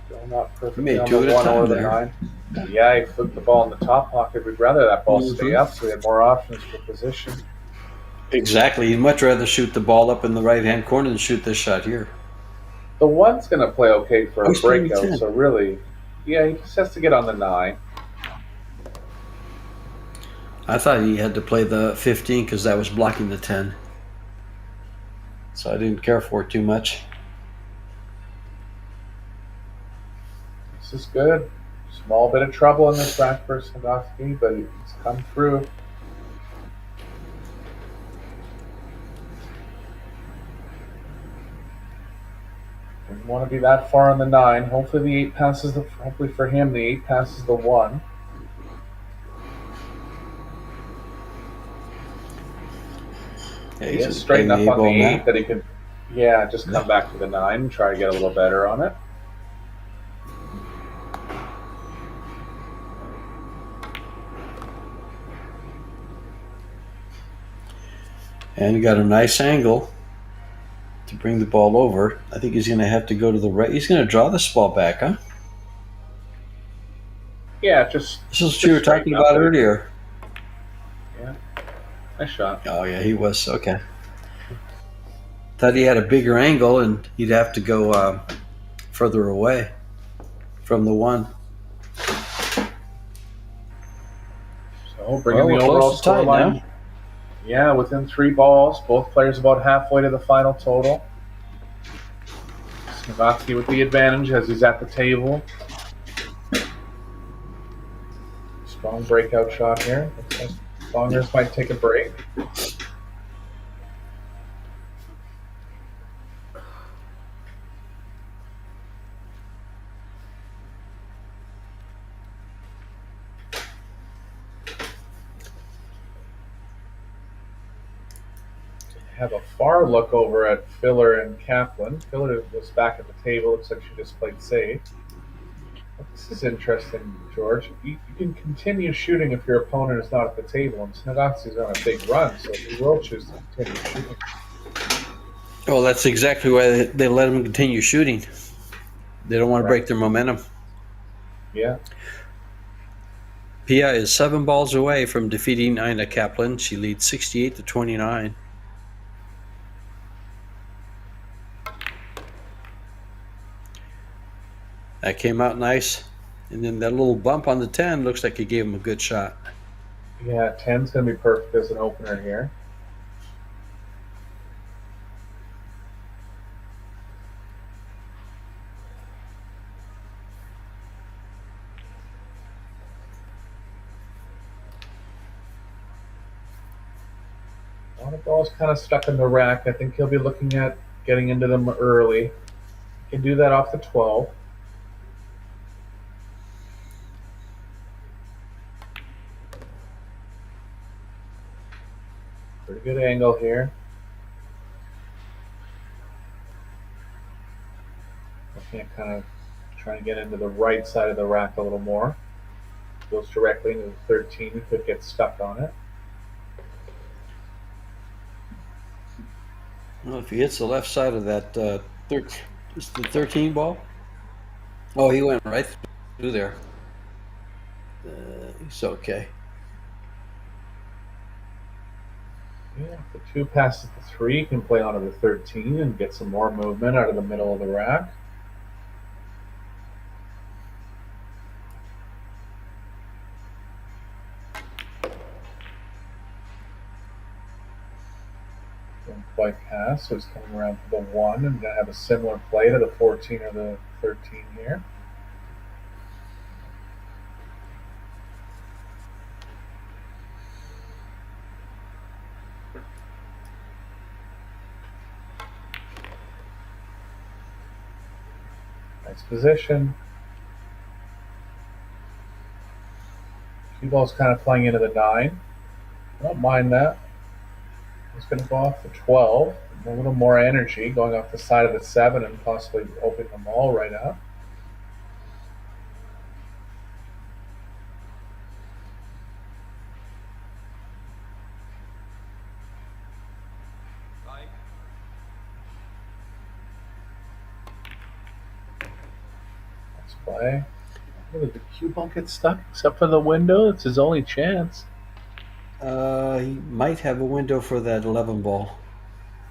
Still not perfectly on the 1 or the 9. Yeah, he flipped the ball in the top pocket. We'd rather that ball stay up so we had more options for position. Exactly. You'd much rather shoot the ball up in the right-hand corner than shoot this shot here. The 1's going to play okay for a breakout, 10. so really, yeah, he just has to get on the 9. I thought he had to play the 15 because that was blocking the 10. So I didn't care for it too much. This is good. Small bit of trouble in this rack for SNIEGOCKI, but it's come through. Didn't want to be that far on the 9. Hopefully the 8 passes hopefully for him, the 8 passes the 1. Yeah, He has straighten up on the 8 now. that he could, just come back to the 9 and try to get a little better on it. And he got a nice angle to bring the ball over. I think he's going to have to go to the right. He's going to draw this ball back, huh? Yeah, This is what you were talking about earlier. Yeah, nice shot. Oh, yeah, he was. Okay. Thought he had a bigger angle and he'd have to go further away from the 1. So bringing the overall scoreline. Yeah, within 3 balls. Both players about halfway to the final total. SNIEGOCKI with the advantage as he's at the table. Strong breakout shot here. Looks like Bongers might take a break. Have a far look over at Filler and Kaplan. Filler was back at the table. Looks like she just played safe. But this is interesting, George. You can continue shooting if your opponent is not at the table, and SNIEGOCKI's on a big run, so he will choose to continue shooting. Well, that's exactly why they let him continue shooting. They don't want to break their momentum. Yeah. Pia is 7 balls away from defeating Ina Kaplan. She leads 68-29. That came out nice. And then that little bump on the 10 looks like it gave him a good shot. Yeah, 10's going to be perfect as an opener here. The ball's kind of stuck in the rack. I think he'll be looking at getting into them early. He can do that off the 12. Pretty good angle here. Looking at kind of trying to get into the right side of the rack a little more. Goes directly into the 13. He could get stuck on it. Well, if he hits the left side of that is the 13 ball. Oh, he went right through there. He's okay. Yeah, the 2 passes the 3. You can play onto the 13 and get some more movement out of the middle of the rack. Didn't quite pass, so he's coming around to the 1 and going to have a similar play to the 14 or the 13 here. Nice position. Cue ball's kind of playing into the 9. I don't mind that. He's going to go off the 12. A little more energy going off the side of the 7 and possibly opening them all right up. Time. Let's play. Did the cue ball get stuck except for the window? It's his only chance. He might have a window for that 11 ball.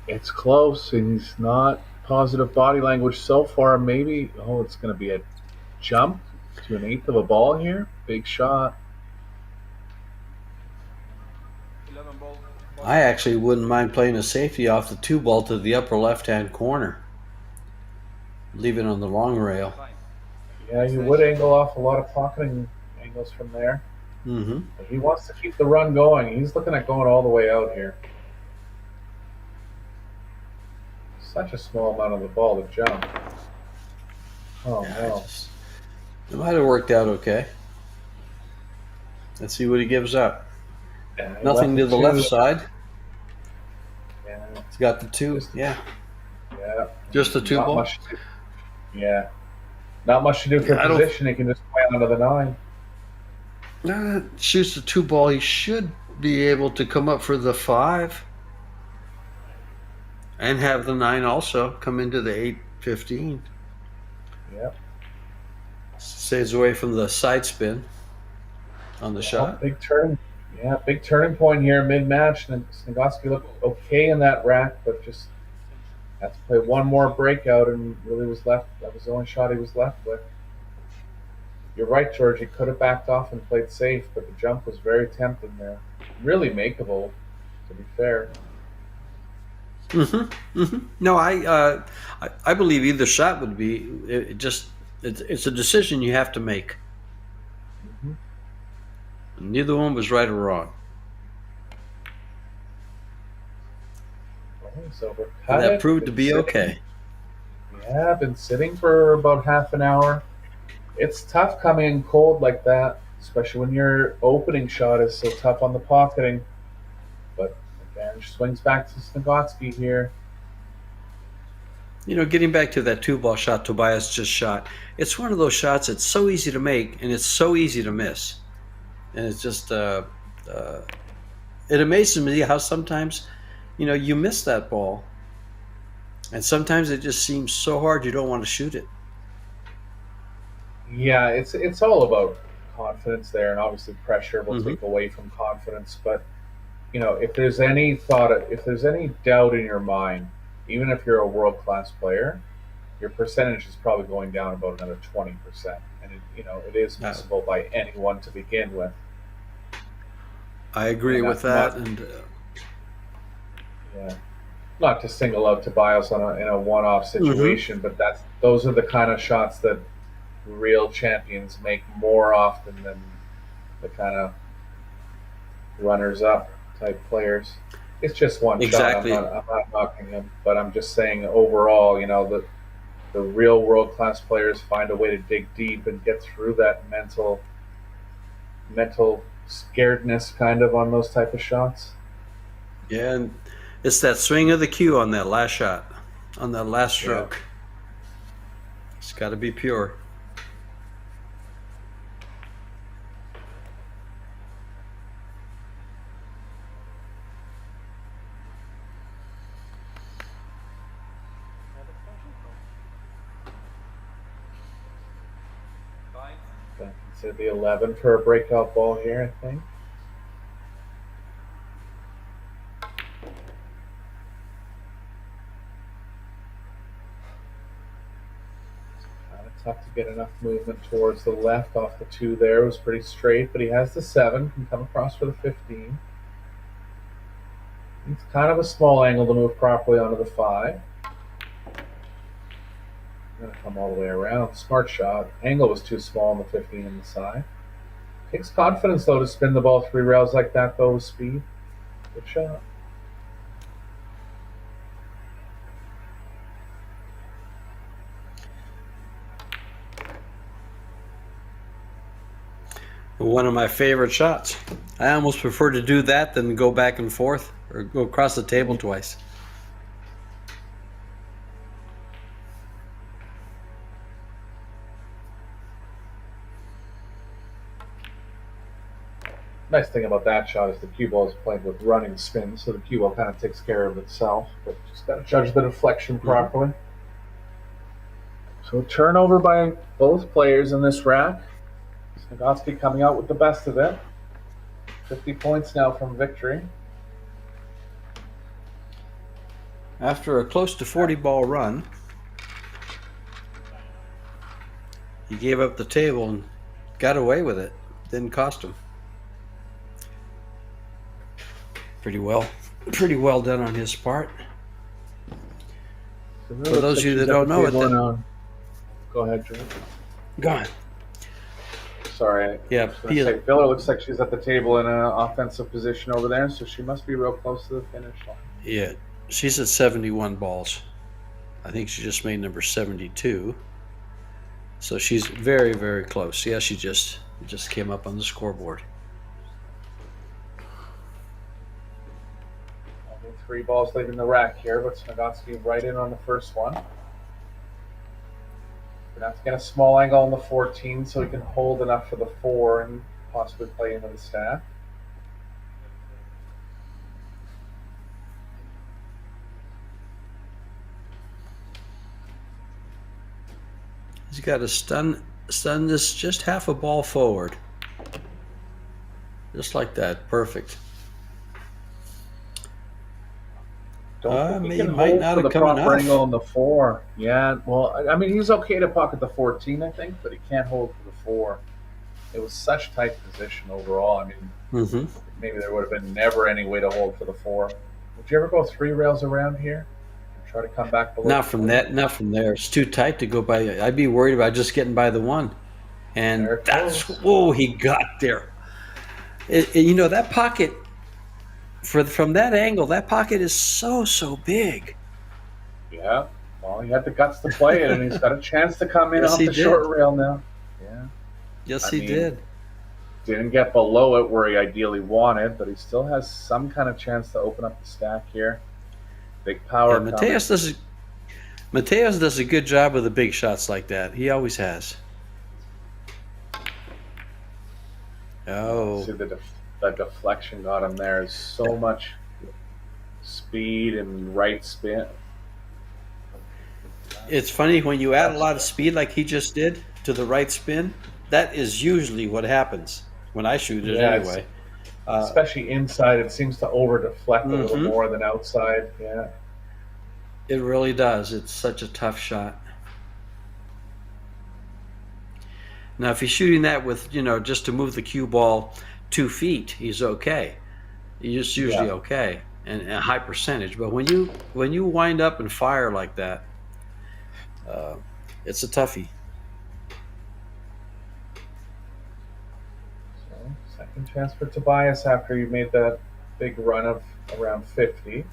It's close, and he's not positive body language so far. Maybe, oh, it's going to be a jump to an 1/8 of a ball here. Big shot. 11 ball. I actually wouldn't mind playing a safety off the 2 ball to the upper left-hand corner. Leave it on the long rail. Time. Yeah, you would angle off a lot of pocketing angles from there. Mm-hmm. But he wants to keep the run going. He's looking at going all the way out here. Such a small amount of the ball to jump. Oh, no. It might have worked out okay. Let's see what he gives up. Yeah, Nothing to the 2. left side. Yeah, He's got the 2. Yeah. yeah. Just the 2 Not ball. much to do. Yeah. Not much to do for I don't- position. He can just play onto the 9. Shoots the 2 ball. He should be able to come up for the 5 and have the 9 also come into the 8-15. Yep. Stays away from the side spin on the shot. Big turn. Yeah, big turning point here mid-match. And SNIEGOCKI looked okay in that rack, but just had to play one more breakout and really was left. That was the only shot he was left with. You're right, George. He could have backed off and played safe, but the jump was very tempting there. Really makeable, to be fair. Mm-hmm. Mm-hmm. No, I believe either shot would be it's a decision you have to make. Mhm. Neither one was right or wrong. So we're And cut that it. proved to Been be sitting- okay. Yeah, been sitting for about half an hour. It's tough coming in cold like that, especially when your opening shot is so tough on the pocketing. But advantage swings back to SNIEGOCKI here. You know, getting back to that 2 ball shot Tobias just shot, it's one of those shots that's so easy to make and it's so easy to miss. And it's just, it amazes me how sometimes, you know, you miss that ball. And sometimes it just seems so hard you don't want to shoot it. Yeah, it's all about confidence there, and obviously pressure will Mhm. take away from confidence. But you know, if there's any thought, if there's any doubt in your mind, even if you're a world-class player, your percentage is probably going down about another 20%, and it is Yeah. missable by anyone to begin with. I agree And with that's that. And Yeah, not to single out Tobias in a one-off situation, but those are the kind of shots that real champions make more often than the kind of runners-up type players. It's just one Exactly. shot. I'm not knocking him, but I'm just saying overall, the real world class players find a way to dig deep and get through that mental scaredness kind of on those type of shots. Yeah, and it's that swing of the cue on that last shot, on that last Yeah. stroke. It's got to be pure. Fine. Consider the 11 for a breakout ball here, I think. Kind of tough to get enough movement towards the left off the 2 there. It was pretty straight, but he has the 7, can come across for the 15. It's kind of a small angle to move properly onto the 5. Gonna come all the way around. Smart shot. Angle was too small on the 15 on the side. Takes confidence though to spin the ball 3 rails like that though with speed. Good shot. One of my favorite shots. I almost prefer to do that than go back and forth or go across the table twice. Nice thing about that shot is the cue ball is played with running spin, so the cue ball kind of takes care of itself. But just got to judge the deflection properly. So turnover by both players in this rack. SNIEGOCKI coming out with the best of it. 50 points now from victory. After a close to 40 ball run, he gave up the table and got away with it. Didn't cost him. Pretty well done on his part. So For those of you that don't know it, then go ahead, Drew. go on. Sorry. Yeah, I was gonna say, Villa looks like she's at the table in an offensive position over there, so she must be real close to the finish line. Yeah, she's at 71 balls. I think she just made number 72. So she's very, very close. Yeah, she just came up on the scoreboard. Only 3 balls leaving the rack here, but SNIEGOCKI right in on the first one. We're going to get a small angle on the 14 so he can hold enough for the 4 and possibly play into the stack. He's got to stun this just half a ball forward. Just like that. Perfect. Don't think he can might hold not for the have come proper enough. angle on the 4. Yeah, well, I mean, he's okay to pocket the 14, I think, but he can't hold for the 4. It was such tight position overall. I mean, maybe there would have been never any way to hold for the 4. Would you ever go 3 rails around here and try to come back below? Not from there. It's too tight to go by. I'd be worried about just getting by the 1. And that's, whoa, he got there. That pocket, from that angle, that pocket is so big. Yeah, well, he had the guts to play it, and he's got a chance to come in Yes, off he the did. short rail now. Yeah. Yes, I he mean, did. Didn't get below it where he ideally wanted, but he still has some kind of chance to open up the stack here. Big power. Yeah, Mateus does a good job with the big shots like that. He always has. Oh. See, the deflection got him there. So much speed and right spin. It's funny when you add a lot of speed like he just did to the right spin. That is usually what happens when I shoot it anyway. Especially inside, it seems to over deflect a little more than outside. Yeah, it really does. It's such a tough shot. Now, if he's shooting that with, just to move the cue ball 2 feet, he's okay. He's usually okay and a high percentage. But when you wind up and fire like that, it's a toughie. so second chance for Tobias after you made that big run of around 50.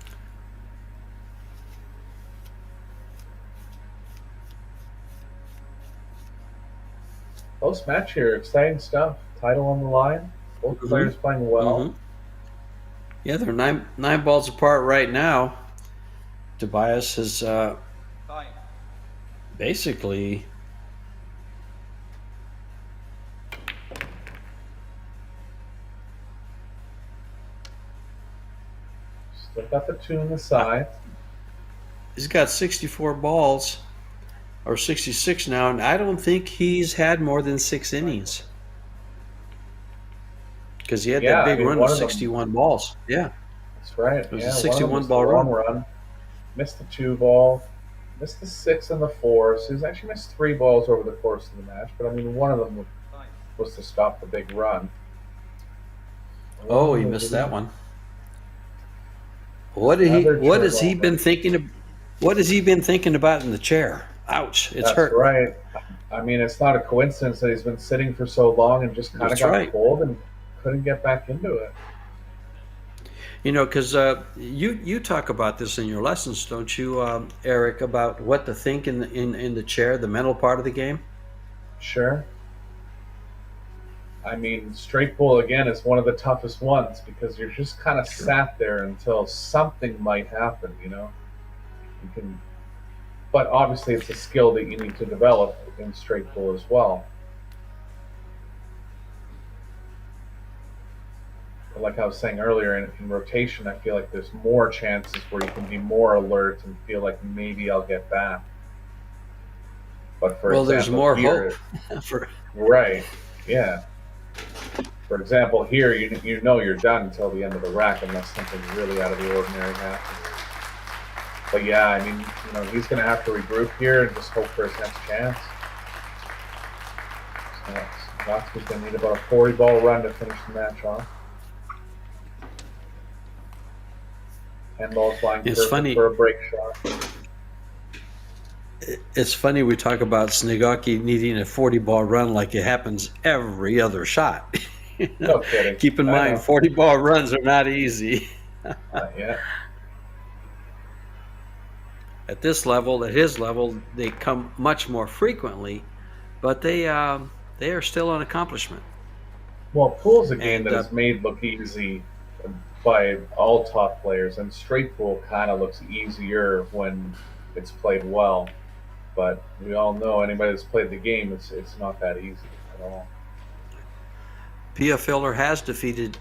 Close match here, exciting stuff. Title on the line. Both players playing well. Yeah, they're nine balls apart right now. Tobias has Time. basically Still got the 2 on the side. he's got 64 balls, or 66 now, and I don't think he's had more than 6 innings. Because he had that big run of 61 balls. Yeah. That's right. It was a 61 ball run. Missed the 2 ball. Missed the 6 and the 4. So he's actually missed 3 balls over the course of the match. But I mean, one of them was to stop the big run. Oh, he missed that one. What has he been thinking of? What has he been thinking about in the chair? Ouch! It's hurt. That's right. I mean, it's not a coincidence that he's been sitting for so long and just kind of got cold and couldn't get back into it. You know, because you talk about this in your lessons, don't you, Eric? About what to think in the chair, the mental part of the game. Sure. I mean, straight pull again is one of the toughest ones because you're just kind of sat there until something might happen. You know, you can, but obviously it's a skill that you need to develop in straight pull as well. But like I was saying earlier, in rotation, I feel like there's more chances where you can be more alert and feel like maybe I'll get back. But for example, there's more here, hope. Right? Yeah. For example, here you know you're done until the end of the rack unless something really out of the ordinary happens. But yeah, I mean, you know, he's going to have to regroup here and just hope for his next chance. Simonis going to need about a 40-ball run to finish the match off. 10 balls flying for a break shot. It's funny we talk about SNIEGOCKI needing a 40-ball run like it happens every other shot. You know? No kidding. Keep in mind, 40-ball runs are not easy. Not yet. At this level, at his level, they come much more frequently, but they are still an accomplishment. Well, pool's a game that is made look easy by all top players, and straight pool kind of looks easier when it's played well. But we all know anybody that's played the game, it's not that easy at all. Pia Filler has defeated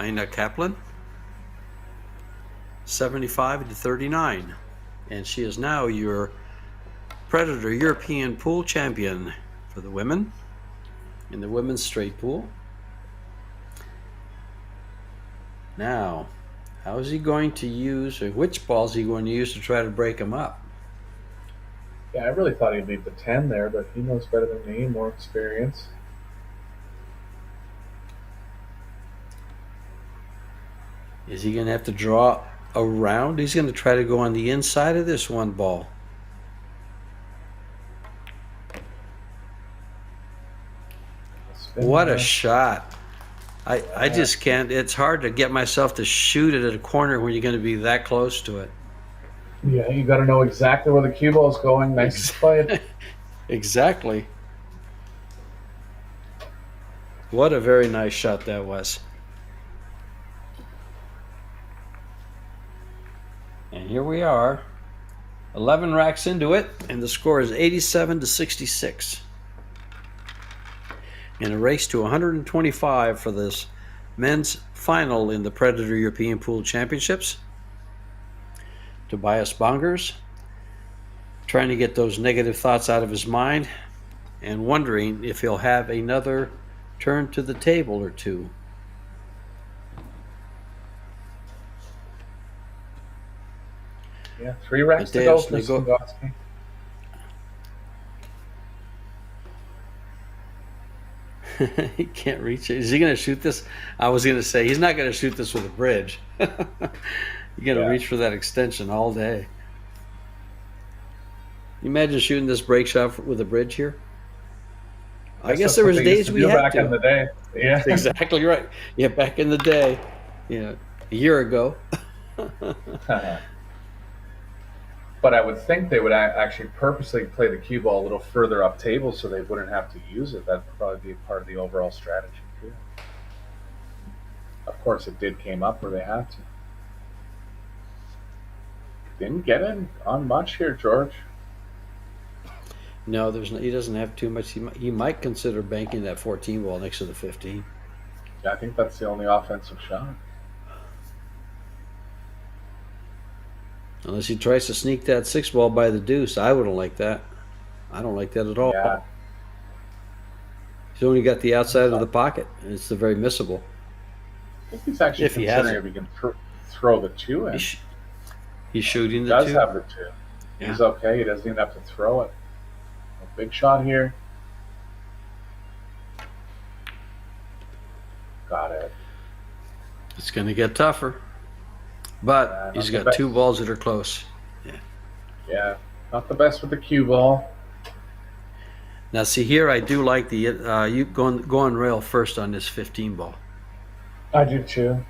Ina Kaplan 75-39, and she is now your Predator European Pool Champion for the women in the women's straight pool. Now, how is he going to use, or which ball is he going to use to try to break him up? Yeah, I really thought he'd leave the 10 there, but he knows better than me, more experience. Is he going to have to draw around? He's going to try to go on the inside of this one ball. What a shot. I just can't. It's hard to get myself to shoot it at a corner when you're going to be that close to it. Yeah, you got to know exactly where the cue ball is going. Nice play. Exactly. What a very nice shot that was. And here we are, 11 racks into it, and the score is 87-66. In a race to 125 for this men's final in the Predator European Pool Championships. Tobias Bongers trying to get those negative thoughts out of his mind and wondering if he'll have another turn to the table or two. Yeah, 3 racks to go for SNIEGOCKI. He can't reach it. Is he going to shoot this? I was going to say, he's not going to shoot this with a bridge. You're going to reach for that extension all day. You imagine shooting this break shot with a bridge here? I guess there was days we had back to. In the day. Yeah, exactly right. Yeah, back in the day. Yeah, a year ago. But I would think they would actually purposely play the cue ball a little further up table so they wouldn't have to use it. That'd probably be part of the overall strategy too. Of course, it did came up where they had to. Didn't get in on much here, George. No, he doesn't have too much. He might consider banking that 14 ball next to the 15. Yeah, I think that's the only offensive shot. Unless he tries to sneak that 6 ball by the deuce. I wouldn't like that. I don't like that at all. Yeah. He's only got the outside of the pocket, and it's the very missable. I think he's actually If he has considering if he can throw the 2 in. He's shooting He the 2. does have the 2. Yeah. He's okay. He doesn't even have to throw it. A big shot here. Got it. It's going to get tougher. But he's got 2 balls that are close. Yeah, not the best with the cue ball. Now, see here, I do like the you going rail first on this 15 ball. I do too.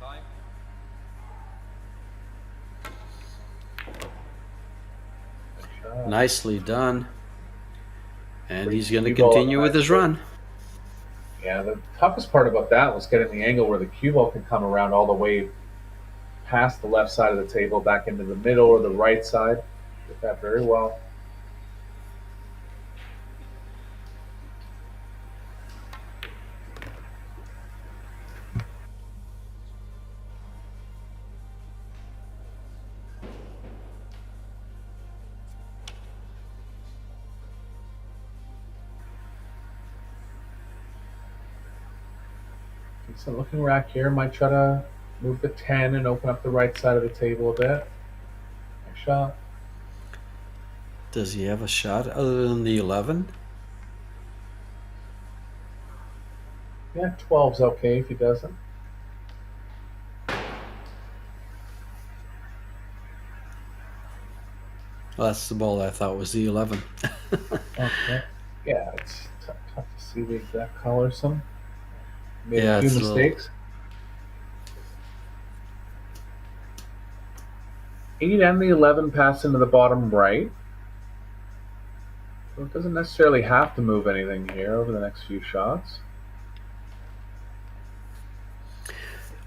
Time. Nicely done. And Great he's going to cue ball continue on with that his too. run. Yeah, the toughest part about that was getting the angle where the cue ball could come around all the way past the left side of the table, back into the middle or the right side. Did that very well. Decent looking rack here. Might try to move the 10 and open up the right side of the table a bit. Nice shot. Does he have a shot other than the 11? Yeah, 12's okay if he doesn't. Well, that's the ball I thought was the 11. Okay. Yeah, it's tough to see the exact color. Some made Yeah, a few it's a little- mistakes. 8 and the 11 pass into the bottom right. So it doesn't necessarily have to move anything here over the next few shots.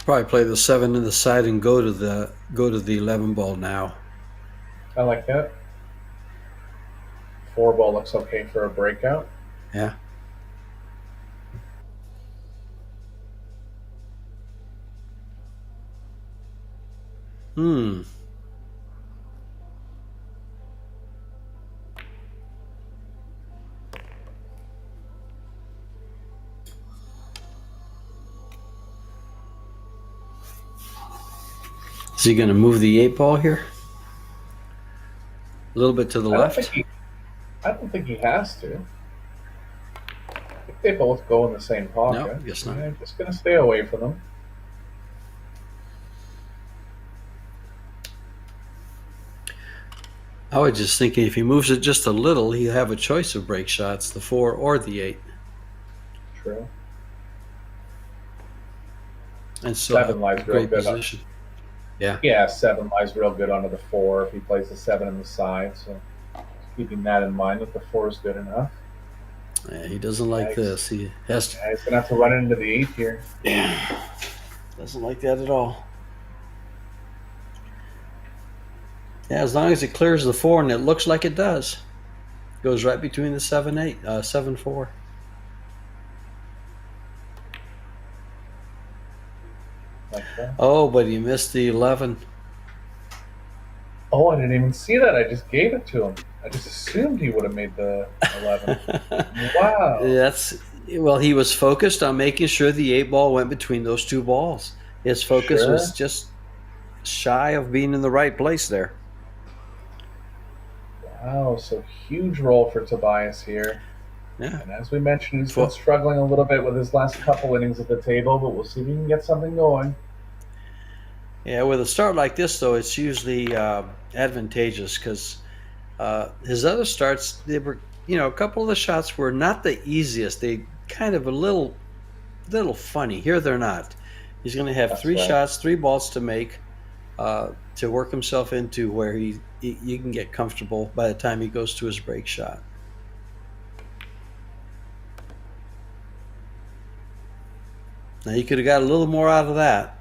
Probably play the 7 in the side and go to the 11 ball now. I like that. 4 ball looks okay for a breakout. Yeah. Hmm. Is he going to move the 8 ball here? A little bit to the left? I don't think he has to. If they both go in the same pocket, No, I guess not. I'm just going to stay away from them. I was just thinking if he moves it just a little, he'll have a choice of break shots, the 4 or the 8. True. And still 7 have lies a real great good. position. Yeah, 7 lies real good onto the 4 if he plays the 7 in the side. So keeping that in mind that the 4 is good enough. Yeah, he doesn't like Nice. this. He has to. Yeah, he's going to have to run into the 8 here. Yeah. Doesn't like that at all. Yeah, as long as it clears the 4, and it looks like it does. Goes right between the 7-8, 7-4. Like that. Oh, but he missed the 11. Oh, I didn't even see that. I just gave it to him. I just assumed he would have made the 11. Wow. Well, he was focused on making sure the 8 ball went between those 2 balls. His focus Sure. was just shy of being in the right place there. Wow, so huge roll for Tobias here. Yeah. And as we mentioned, he's been struggling a little bit with his last couple innings at the table, but we'll see if he can get something going. Yeah, with a start like this, though, it's usually advantageous because his other starts, they were, a couple of the shots were not the easiest. They kind of a little funny. Here they're not. He's going to have That's three right. shots, three balls to make to work himself into where you can get comfortable by the time he goes to his break shot. Now you could have got a little more out of that.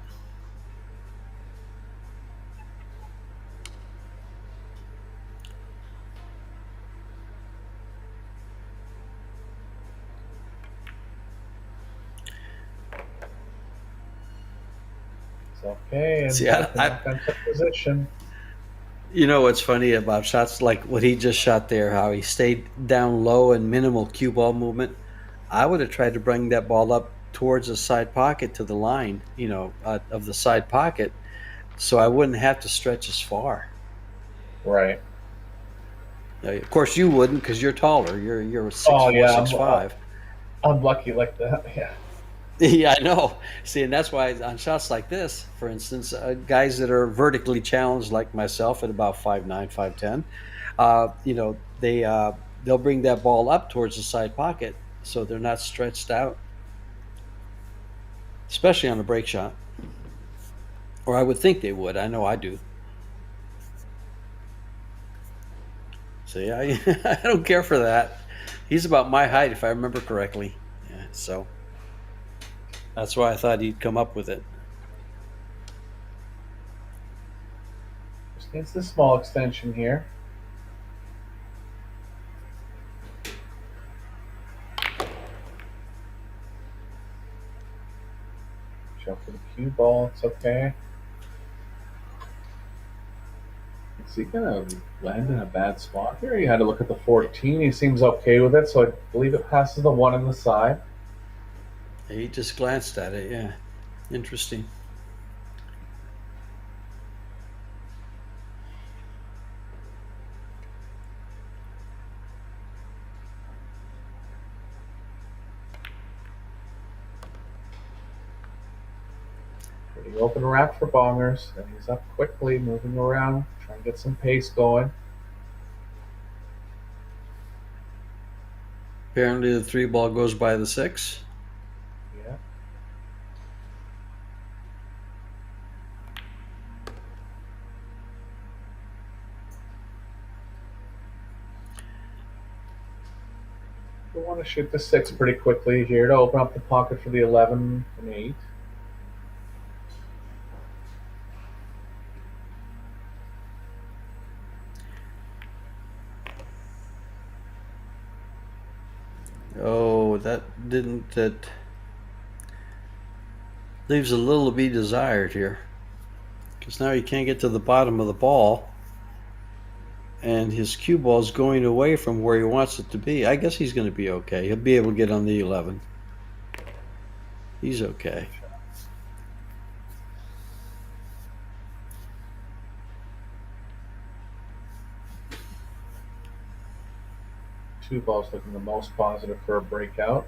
It's okay. And See, in offensive position. you know what's funny about shots like what he just shot there, how he stayed down low and minimal cue ball movement. I would have tried to bring that ball up towards the side pocket to the line, of the side pocket, so I wouldn't have to stretch as far. Right. Now, of course, you wouldn't because you're taller. You're Oh 6'4", yeah, 6'5". I'm lucky like that. Yeah. Yeah, I know. See, and that's why on shots like this, for instance, guys that are vertically challenged like myself at about 5'9", 5'10", they'll bring that ball up towards the side pocket so they're not stretched out, especially on a break shot. Or I would think they would. I know I do. So yeah, I don't care for that. He's about my height, if I remember correctly. Yeah, so that's why I thought he'd come up with it. Just needs the small extension here. Jump for the cue ball. It's okay. Is he gonna land in a bad spot here? You had to look at the 14. He seems okay with it, so I believe it passes the one on the side. He just glanced at it. Yeah, interesting. Pretty open rack for Bongers. And he's up quickly, moving around, trying to get some pace going. Apparently, the three ball goes by the 6. Yeah. We want to shoot the 6 pretty quickly here to open up the pocket for the 11 and 8. Oh, that didn't. That leaves a little to be desired here, because now he can't get to the bottom of the ball, and his cue ball is going away from where he wants it to be. I guess he's going to be okay. He'll be able to get on the 11. He's okay. Two balls looking the most positive for a breakout.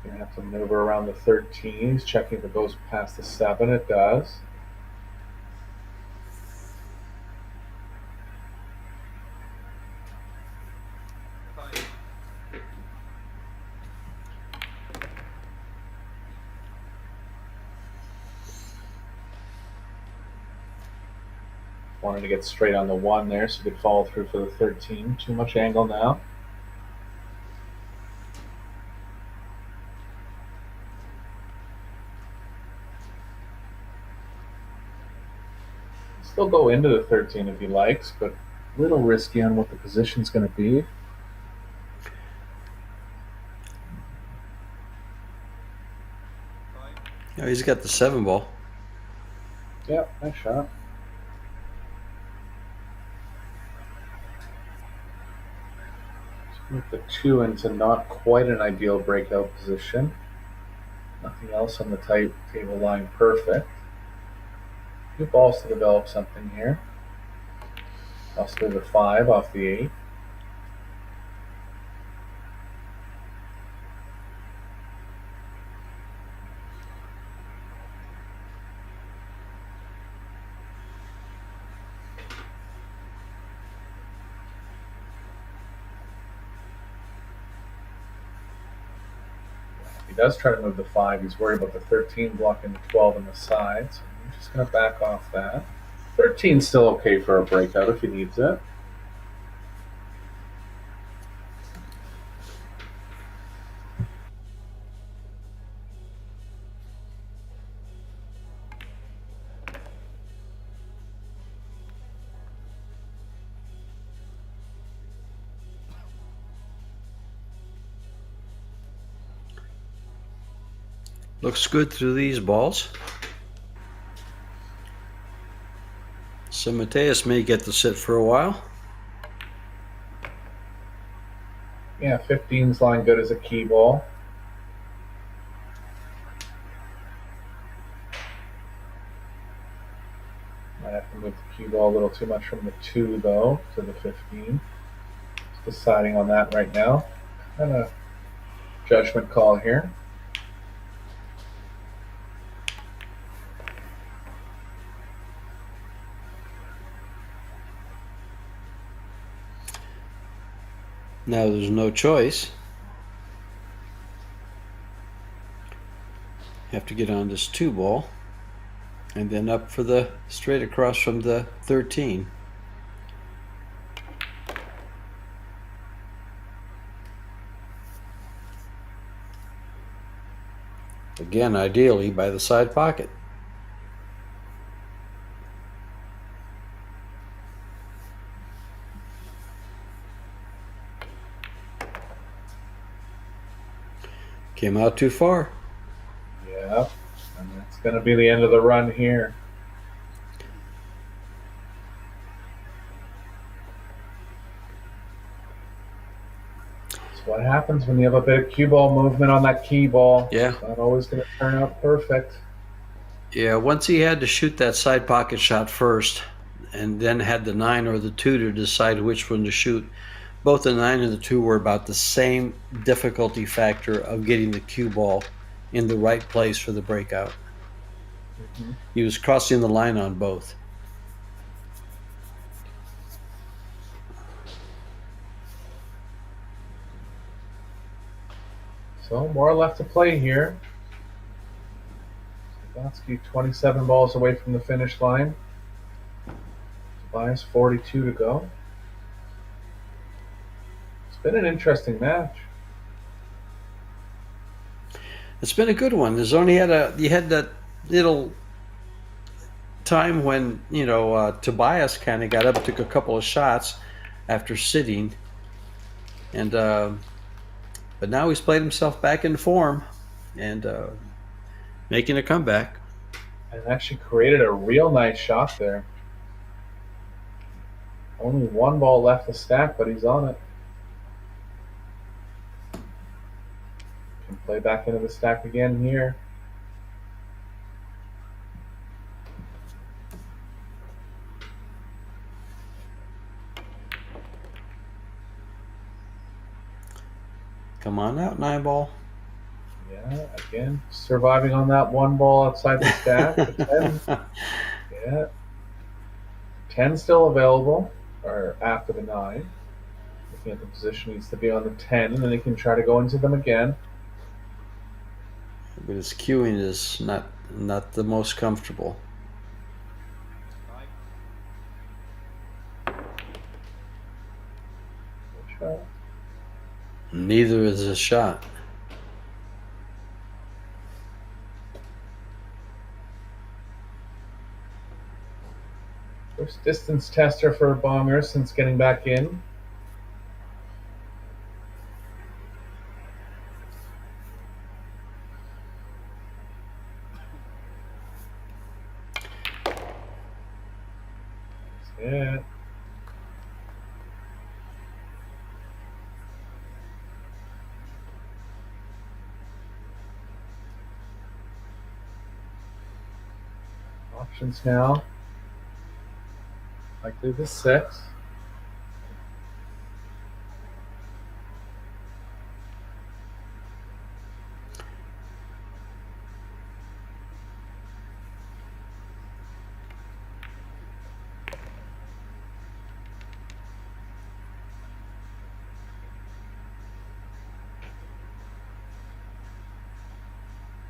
Gonna have to maneuver around the 13. He's checking if it goes past the 7. It does. Time. Wanted to get straight on the 1 there so he could follow through for the 13. Too much angle now. Still go into the 13 if he likes, but a little risky on what the position's going to be. Time. Oh, he's got the 7 ball. Yep, nice shot. Move the 2 into not quite an ideal breakout position. Nothing else on the tight table line perfect. Two balls to develop something here. Possibly the 5 off the 8. does try to move the 5. He's worried about the 13 blocking the 12 on the side. So I'm just going to back off that. 13's still okay for a breakout if he needs it. Looks good through these balls. So Mateus may get to sit for a while. Yeah, 15's lying good as a key ball. Might have to move the cue ball a little too much from the 2, though, to the 15. Just deciding on that right now. Kind of judgment call here. Now there's no choice. You have to get on this 2 ball and then up for the straight across from the 13. Again, ideally by the side pocket. Came out too far. Yeah, and that's going to be the end of the run here. That's what happens when you have a bit of cue ball movement on that key ball. Yeah. It's not always going to turn out perfect. Yeah, once he had to shoot that side pocket shot first and then had the 9 or the 2 to decide which one to shoot, both the 9 and the 2 were about the same difficulty factor of getting the cue ball in the right place for the breakout. Mm-hmm. He was crossing the line on both. So more left to play here. Sikorsky 27 balls away from the finish line. Tobias 42 to go. It's been an interesting match. It's been a good one. There's only you had that little time when Tobias kind of got up, took a couple of shots after sitting, and but now he's played himself back in form and making a comeback. And actually created a real nice shot there. Only 1 ball left to stack, but he's on it. Can play back into the stack again here. Come on out, 9 ball. Yeah, again, surviving on that 1 ball outside the stack. The 10. Yeah. 10 still available, or after the 9. Looking at the position, needs to be on the 10, and then he can try to go into them again. But his cueing is not the most comfortable. Good shot. Neither is his shot. First distance tester for Bongers since getting back in. That's it. Options now. Likely the 6.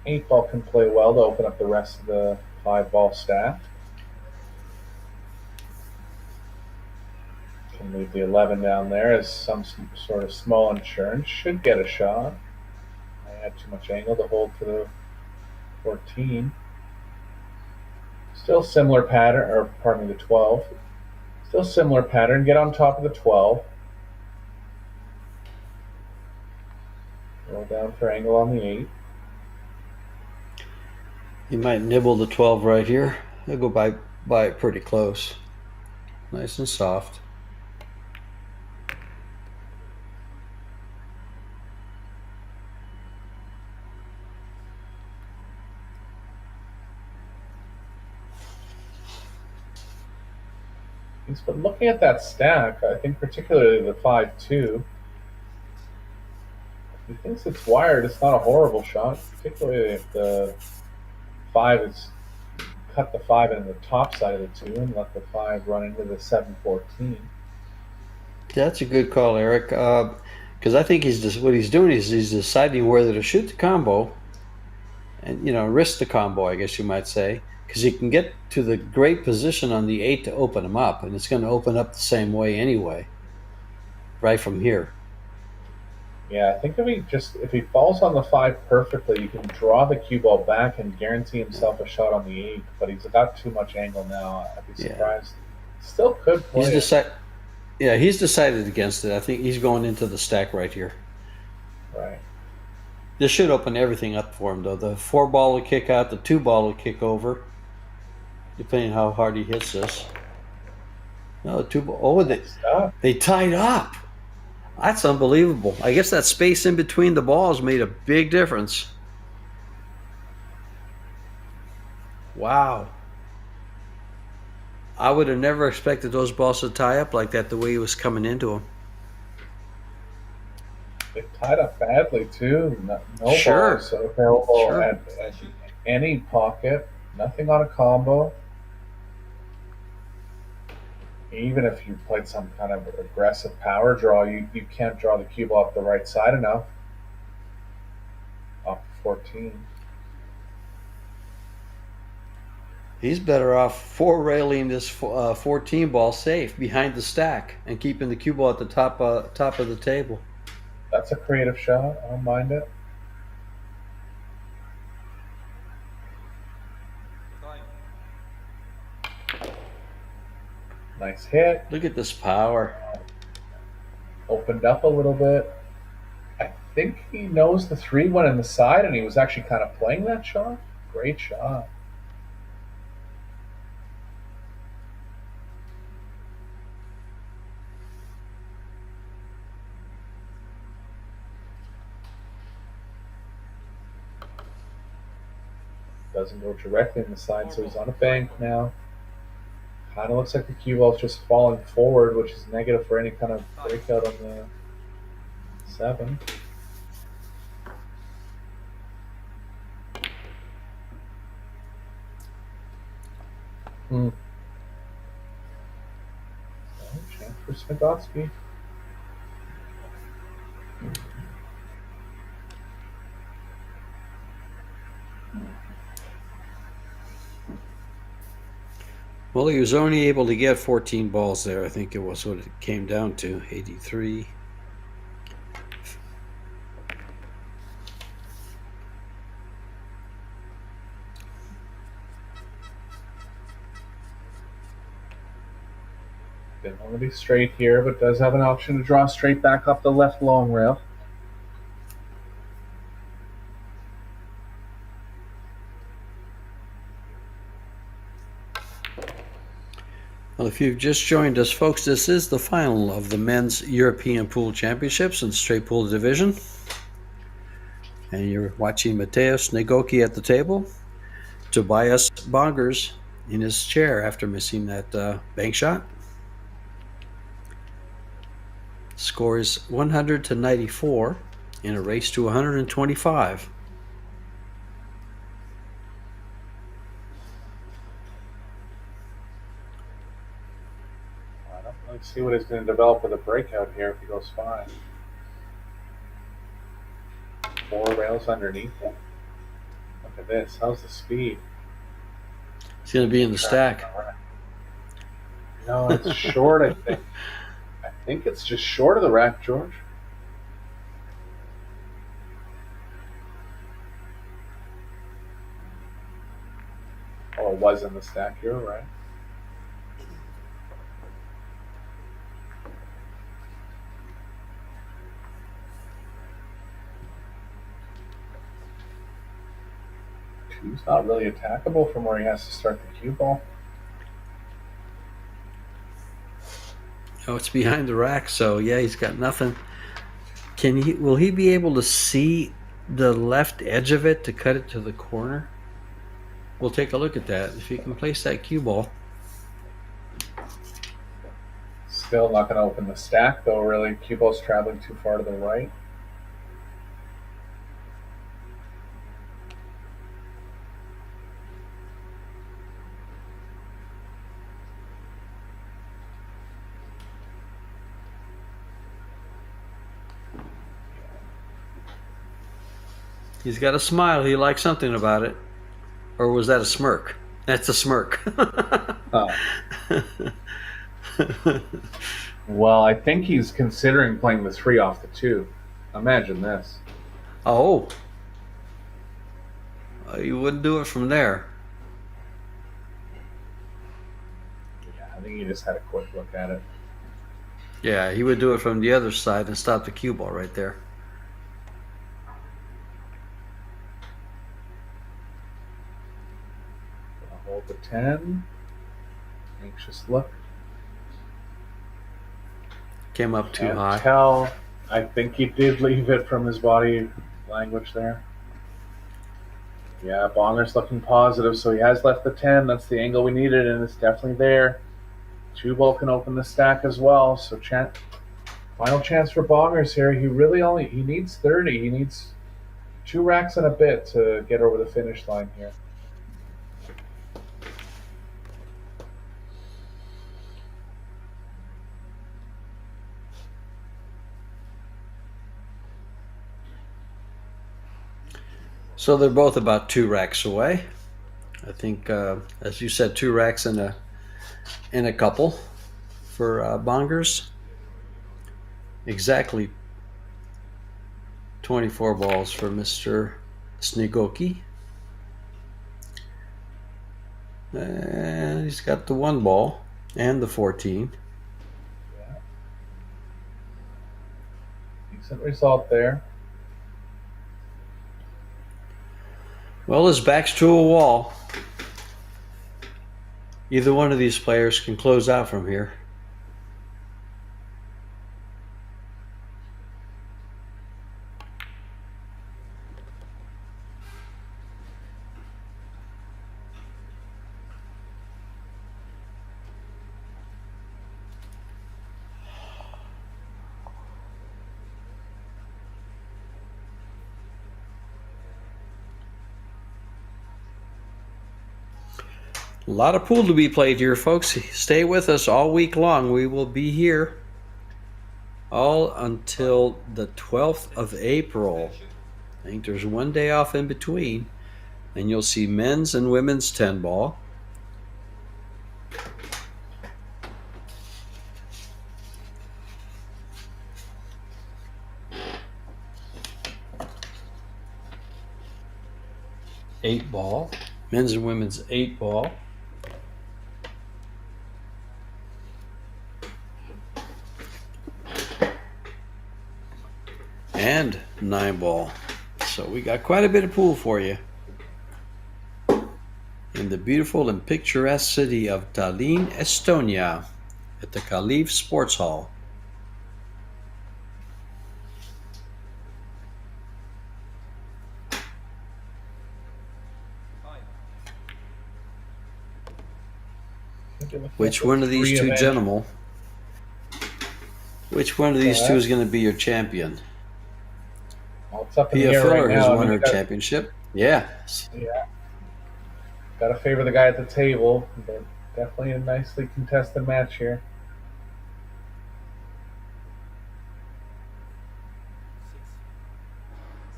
8 ball can play well to open up the rest of the 5 ball stack. Can leave the 11 down there as some sort of small insurance. Should get a shot. I had too much angle to hold for the 14. Still similar pattern, or pardon me, the 12. Still similar pattern. Get on top of the 12. Roll down for angle on the 8. You might nibble the 12 right here. He'll go by it pretty close. Nice and soft. But looking at that stack, I think particularly the 5-2, if he thinks it's wired, it's not a horrible shot, particularly if the 5 is cut the 5 in the top side of the 2 and let the 5 run into the 7-14. That's a good call, Eric. Because I think what he's doing is he's deciding whether to shoot the combo and, risk the combo, I guess you might say. Because he can get to the great position on the 8 to open him up, and it's going to open up the same way anyway, right from here. Yeah, I think if he falls on the 5 perfectly, you can draw the cue ball back and guarantee himself a shot on the 8. But he's got too much angle now. I'd be surprised. Yeah. Still could play. He's decided against it. I think he's going into the stack right here. Right. This should open everything up for him, though. The 4 ball will kick out, the 2 ball will kick over, depending on how hard he hits this. No, the 2 ball. Oh, they tied up. That's unbelievable. I guess that space in between the balls made a big difference. Wow. I would have never expected those balls to tie up like that the way he was coming into them. They tied up badly, too. No balls available at any pocket. Nothing on a combo. Even if you played some kind of aggressive power draw, you can't draw the cue ball off the right side enough. Off the 14. He's better off 4-railing this 14 ball safe behind the stack and keeping the cue ball at the top of the table. That's a creative shot. I don't mind it. Nice hit. Look at this power. Opened up a little bit. I think he knows the 3 went in the side, and he was actually kind of playing that shot. Great shot. Doesn't go directly in the side, so he's on a bank now. Kind of looks like the cue ball's just falling forward, which is negative for any kind of breakout on the 7. No chance for SNIEGOCKI. Well, he was only able to get 14 balls there. I think it was what it came down to, 83. Didn't want to be straight here, but does have an option to draw straight back up the left long rail. Well, if you've just joined us, folks, this is the final of the Men's European Pool Championships in Straight Pool Division. And you're watching Mateusz SNIEGOCKI at the table, Tobias Bongers in his chair after missing that bank shot. Score is 100-94 in a race to 125. Let's see what he's going to develop with a breakout here if he goes fine. 4 rails underneath it. at this. How's the speed? It's going to be in the stack. No, it's short, I think. I think it's just short of the rack, George. Oh, it was in the stack. You're right. Two's not really attackable from where he has to start the cue ball. Oh, it's behind the rack, so yeah, he's got nothing. Will he be able to see the left edge of it to cut it to the corner? We'll take a look at that. If he can place that cue ball. Still not going to open the stack, though, really. Cue ball's traveling too far to the right. He's got a smile. He likes something about it. Or was that a smirk? That's a smirk. Oh. Well, I think he's considering playing the 3 off the 2. Imagine this. Oh. You wouldn't do it from there. Yeah, I think he just had a quick look at it. Yeah, he would do it from the other side and stop the cue ball right there. Hold the 10. Anxious look. Came up too Can't high. tell. I think he did leave it from his body language there. Yeah, Bonger's looking positive, so he has left the 10. That's the angle we needed, and it's definitely there. Cue ball can open the stack as well, so final chance for Bongers here. He needs 30. He needs 2 racks and a bit to get over the finish line here. So they're both about 2 racks away. I think, as you said, 2 racks and a couple for Bongers. Exactly 24 balls for Mr. SNIEGOCKI. And he's got the 1 ball and the 14. Yeah. Decent result there. Well, his back's to a wall. Either one of these players can close out from here. A lot of pool to be played here, folks. Stay with us all week long. We will be here all until the 12th of April. I think there's 1 day off in between. And you'll see men's and women's 10 ball. Eight ball. Men's and women's 8 ball. And 9 ball. So we got quite a bit of pool for you in the beautiful and picturesque city of Tallinn, Estonia, at the Calif Sports Hall. Which one of these two gentlemen? Which one of these two is going to be your champion? Well, it's up in the Pia air Filler right has now. won her championship. Yeah. Yeah. Got to favor the guy at the table, but definitely a nicely contested match here.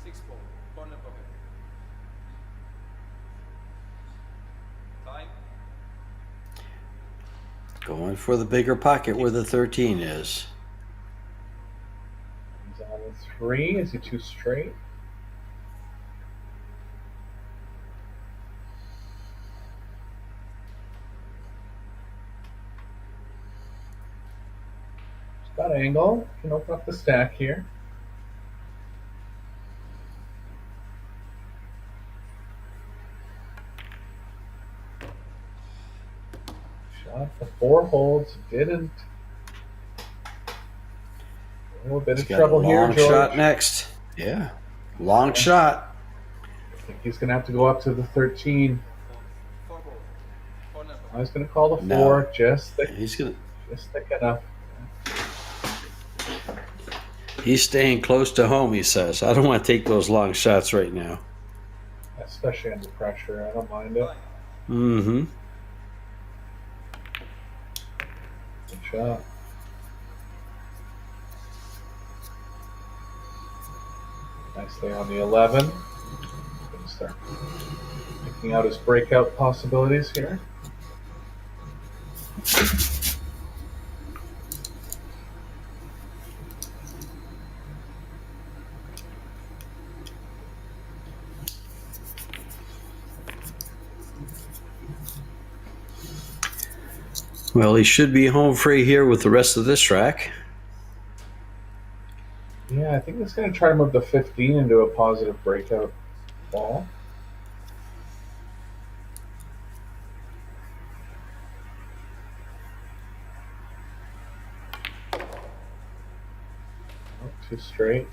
Six ball. Corner pocket. Going for the bigger pocket where the 13 is. He's on the 3. Is he too straight? He's got angle. Can open up the stack here. Shot the 4 holds. Didn't. A little bit of trouble here, Long George. shot next. Yeah. Long shot. I think he's going to have to go up to the 13. Four ball. Four number. I was going to call the No. 4. Just thick enough. He's staying close to home, he says. I don't want to take those long shots right now. Especially under pressure. I don't mind it. Mm-hmm. Good shot. Nicely on the 11. Going to start picking out his breakout possibilities here. Well, he should be home free here with the rest of this rack. Yeah, I think it's going to try to move the 15 into a positive breakout ball. Too straight.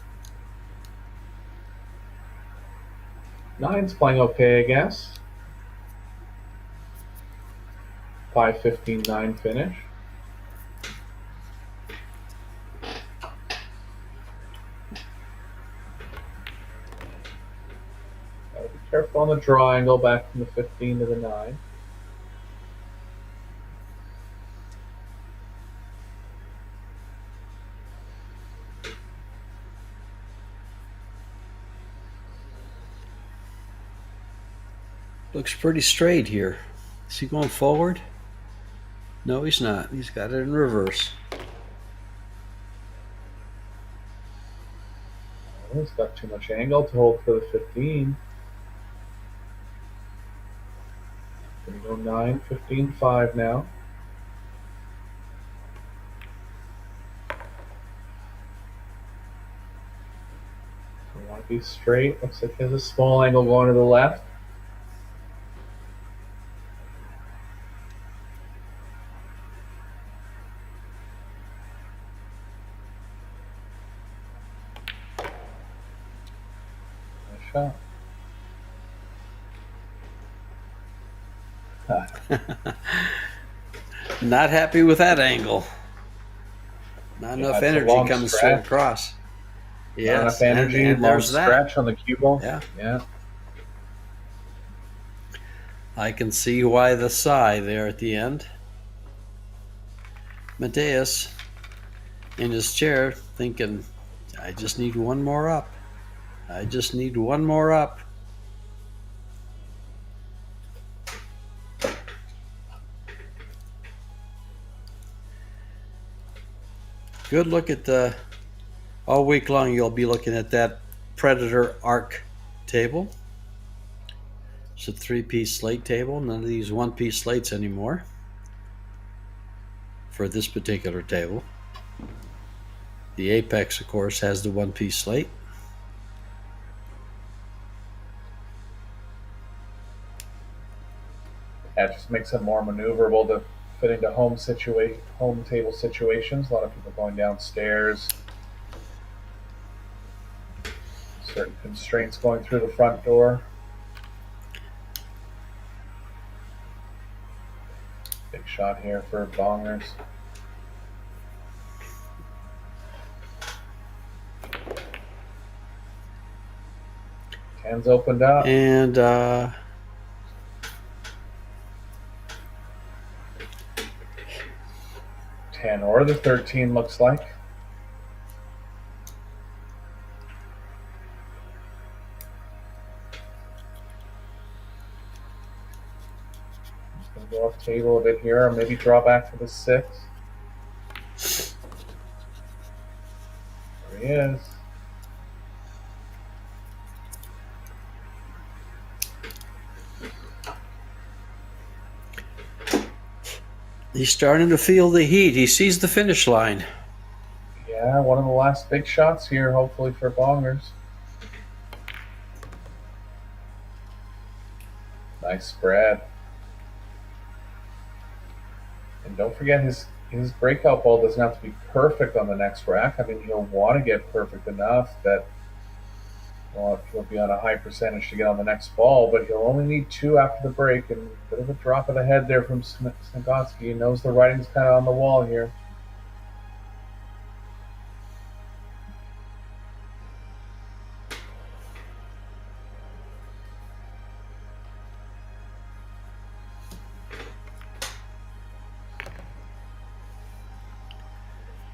9's playing okay, I guess. 5-15-9 finish. Gotta be careful on the draw angle back from the 15 to the 9. Looks pretty straight here. Is he going forward? No, he's not. He's got it in reverse. Oh, he's got too much angle to hold for the 15. Gonna go 9-15-5 now. We want to be straight. Looks like he has a small angle going to the left. Nice shot. Not happy with that angle. Not enough it's a energy long coming stretch. straight across. Not Yes, enough energy. and Long there's that. stretch on the cue ball. Yeah. I can see why the sigh there at the end. Mateus in his chair thinking, I just need one more up. I just need one more up. Good look at the, all week long you'll be looking at that Predator Arc table. It's a 3-piece slate table, none of these 1-piece slates anymore for this particular table. The Apex, of course, has the 1-piece slate. That just makes it more maneuverable to fit into home table situations. A lot of people going downstairs. Certain constraints going through the front door. Big shot here for bongers. Hands opened up. And 10 or the 13 looks like. Just gonna go up table a bit here, or maybe draw back to the 6. There he is. He's starting to feel the heat. He sees the finish line. Yeah, one of the last big shots here, hopefully for Bongers. Nice spread. And don't forget, his breakout ball doesn't have to be perfect on the next rack. I mean, he'll want to get perfect enough that, well, he'll be on a high percentage to get on the next ball, but he'll only need 2 after the break. And a bit of a drop of the head there from SNIEGOCKI. He knows the writing's kind of on the wall here.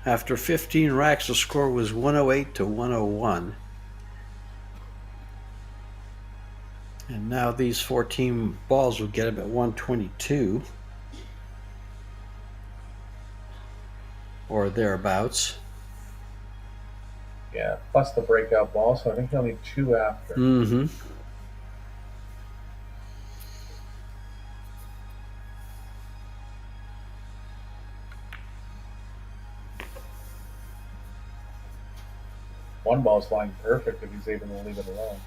After 15 racks, the score was 108 to 101. And now these 14 balls will get him at 122 or thereabouts. Yeah, plus the breakout ball, so I think he'll need 2 after. Mm-hmm. One ball's flying perfect if he's able to leave it alone.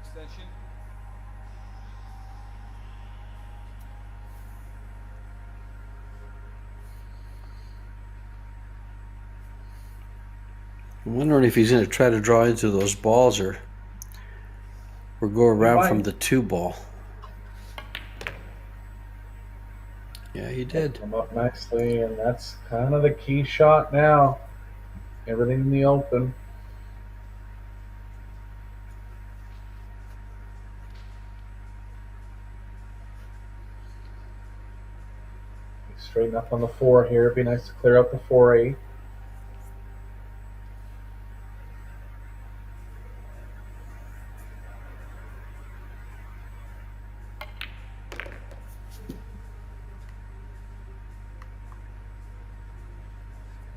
Extension. I'm wondering if he's going to try to draw into those balls or go around from the 2 ball. Yeah, he did. Come up nicely, and that's kind of the key shot now. Everything in the open. Straighten up on the 4 here. It'd be nice to clear out the 4-8.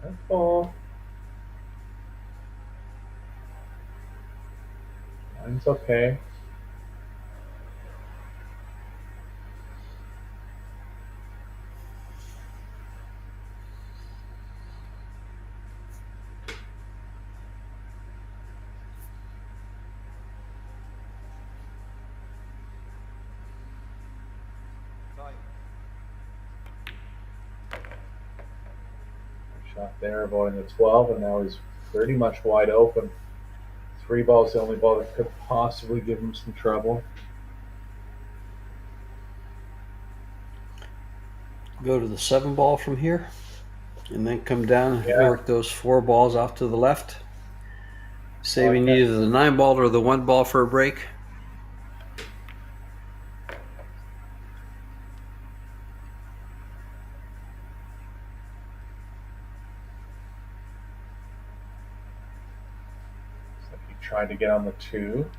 Careful. Mine's okay. Shot there, avoiding the 12, and now he's pretty much wide open. 3 balls, the only ball that could possibly give him some trouble. Go to the 7 ball from here, and then come down and Yeah. work those 4 balls off to the left, saving either the 9 ball or the 1 ball for a break. Tried to get on the 2.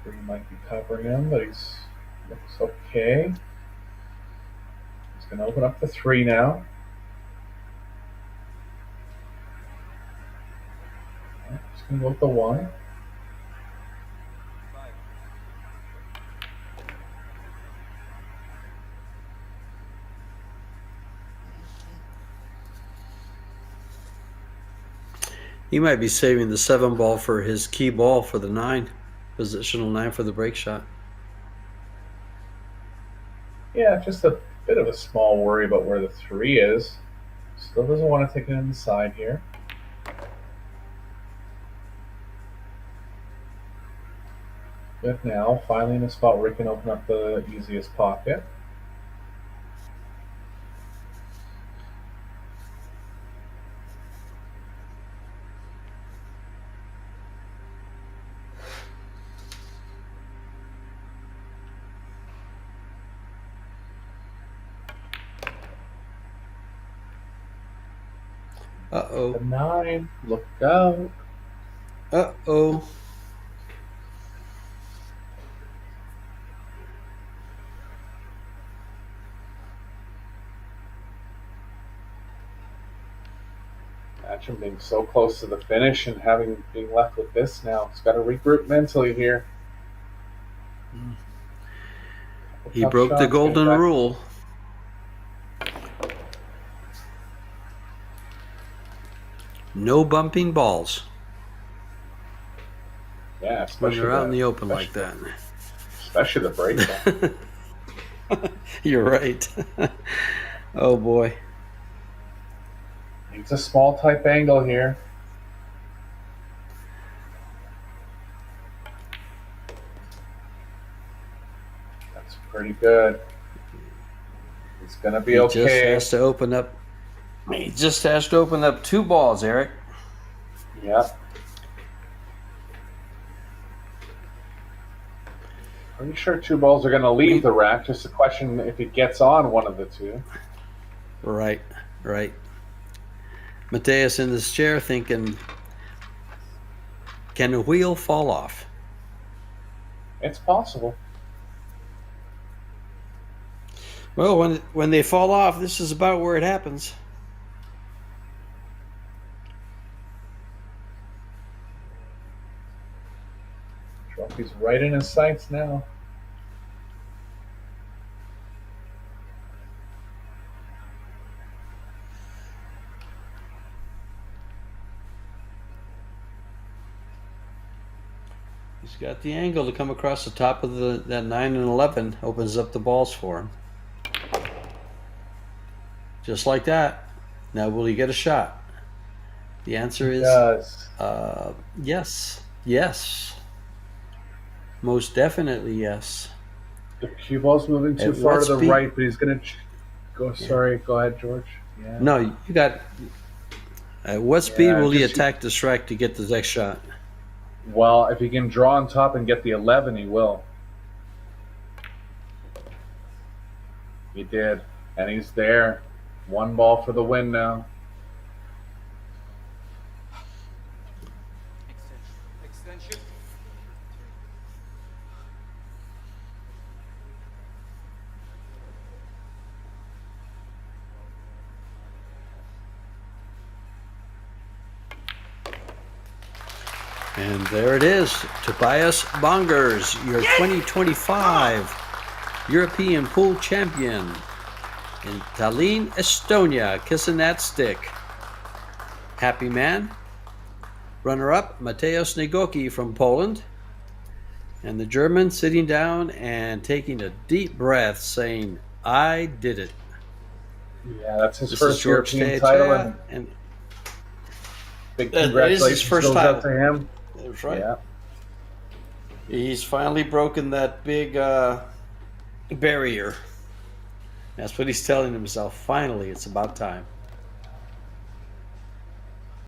3 might be covering him, but he's looks okay. He's going to open up the 3 now. He's going to go with the 1. He might be saving the 7 ball for his key ball for the 9, positional 9 for the break shot. Yeah, just a bit of a small worry about where the 3 is. Still doesn't want to take it inside here. But now, finally in a spot where he can open up the easiest pocket. The Uh-oh. 9. Look out. Uh-oh. Imagine being so close to the finish and being left with this now. He's got to regroup mentally here. He Tough broke the shots, golden getting back. rule. No bumping balls Yeah, when especially they're out in the open like that. Especially the break ball. You're right. Oh boy. It's a small type angle here. That's pretty good. He's gonna be He just okay. has to open up. He just has to open up 2 balls, Eric. Yeah. Pretty sure 2 balls are gonna leave the rack. Just a question if he gets on one of the 2. Right, right. Mateus in this chair thinking, can the wheel fall off? It's possible. Well, when they fall off, this is about where it happens. Trophy's right in his sights now. He's got the angle to come across the top of that 9 and 11, opens up the balls for him. Just like that. Now, will he get a shot? The answer is yes. Yes. Most definitely yes. The cue ball's moving too At far what to the speed? right, but he's gonna go. Sorry, go ahead, George. Yeah. No, you got. At what speed Yeah, will he just- attack the strike to get the next shot? Well, if he can draw on top and get the 11, he will. He did, and he's there. 1 ball for the win now. Extension. And there it is, Tobias Bongers, your 2025 European Pool Champion in Tallinn, Estonia, kissing that stick. Happy man. Runner-up, Mateusz SNIEGOCKI from Poland. And the German sitting down and taking a deep breath, saying, I did it. Yeah, that's his This is first George European title, Teja, and and big That is his congratulations first goes title. out to him. that's right. Yeah, He's finally broken that big barrier. That's what he's telling himself. Finally, it's about time.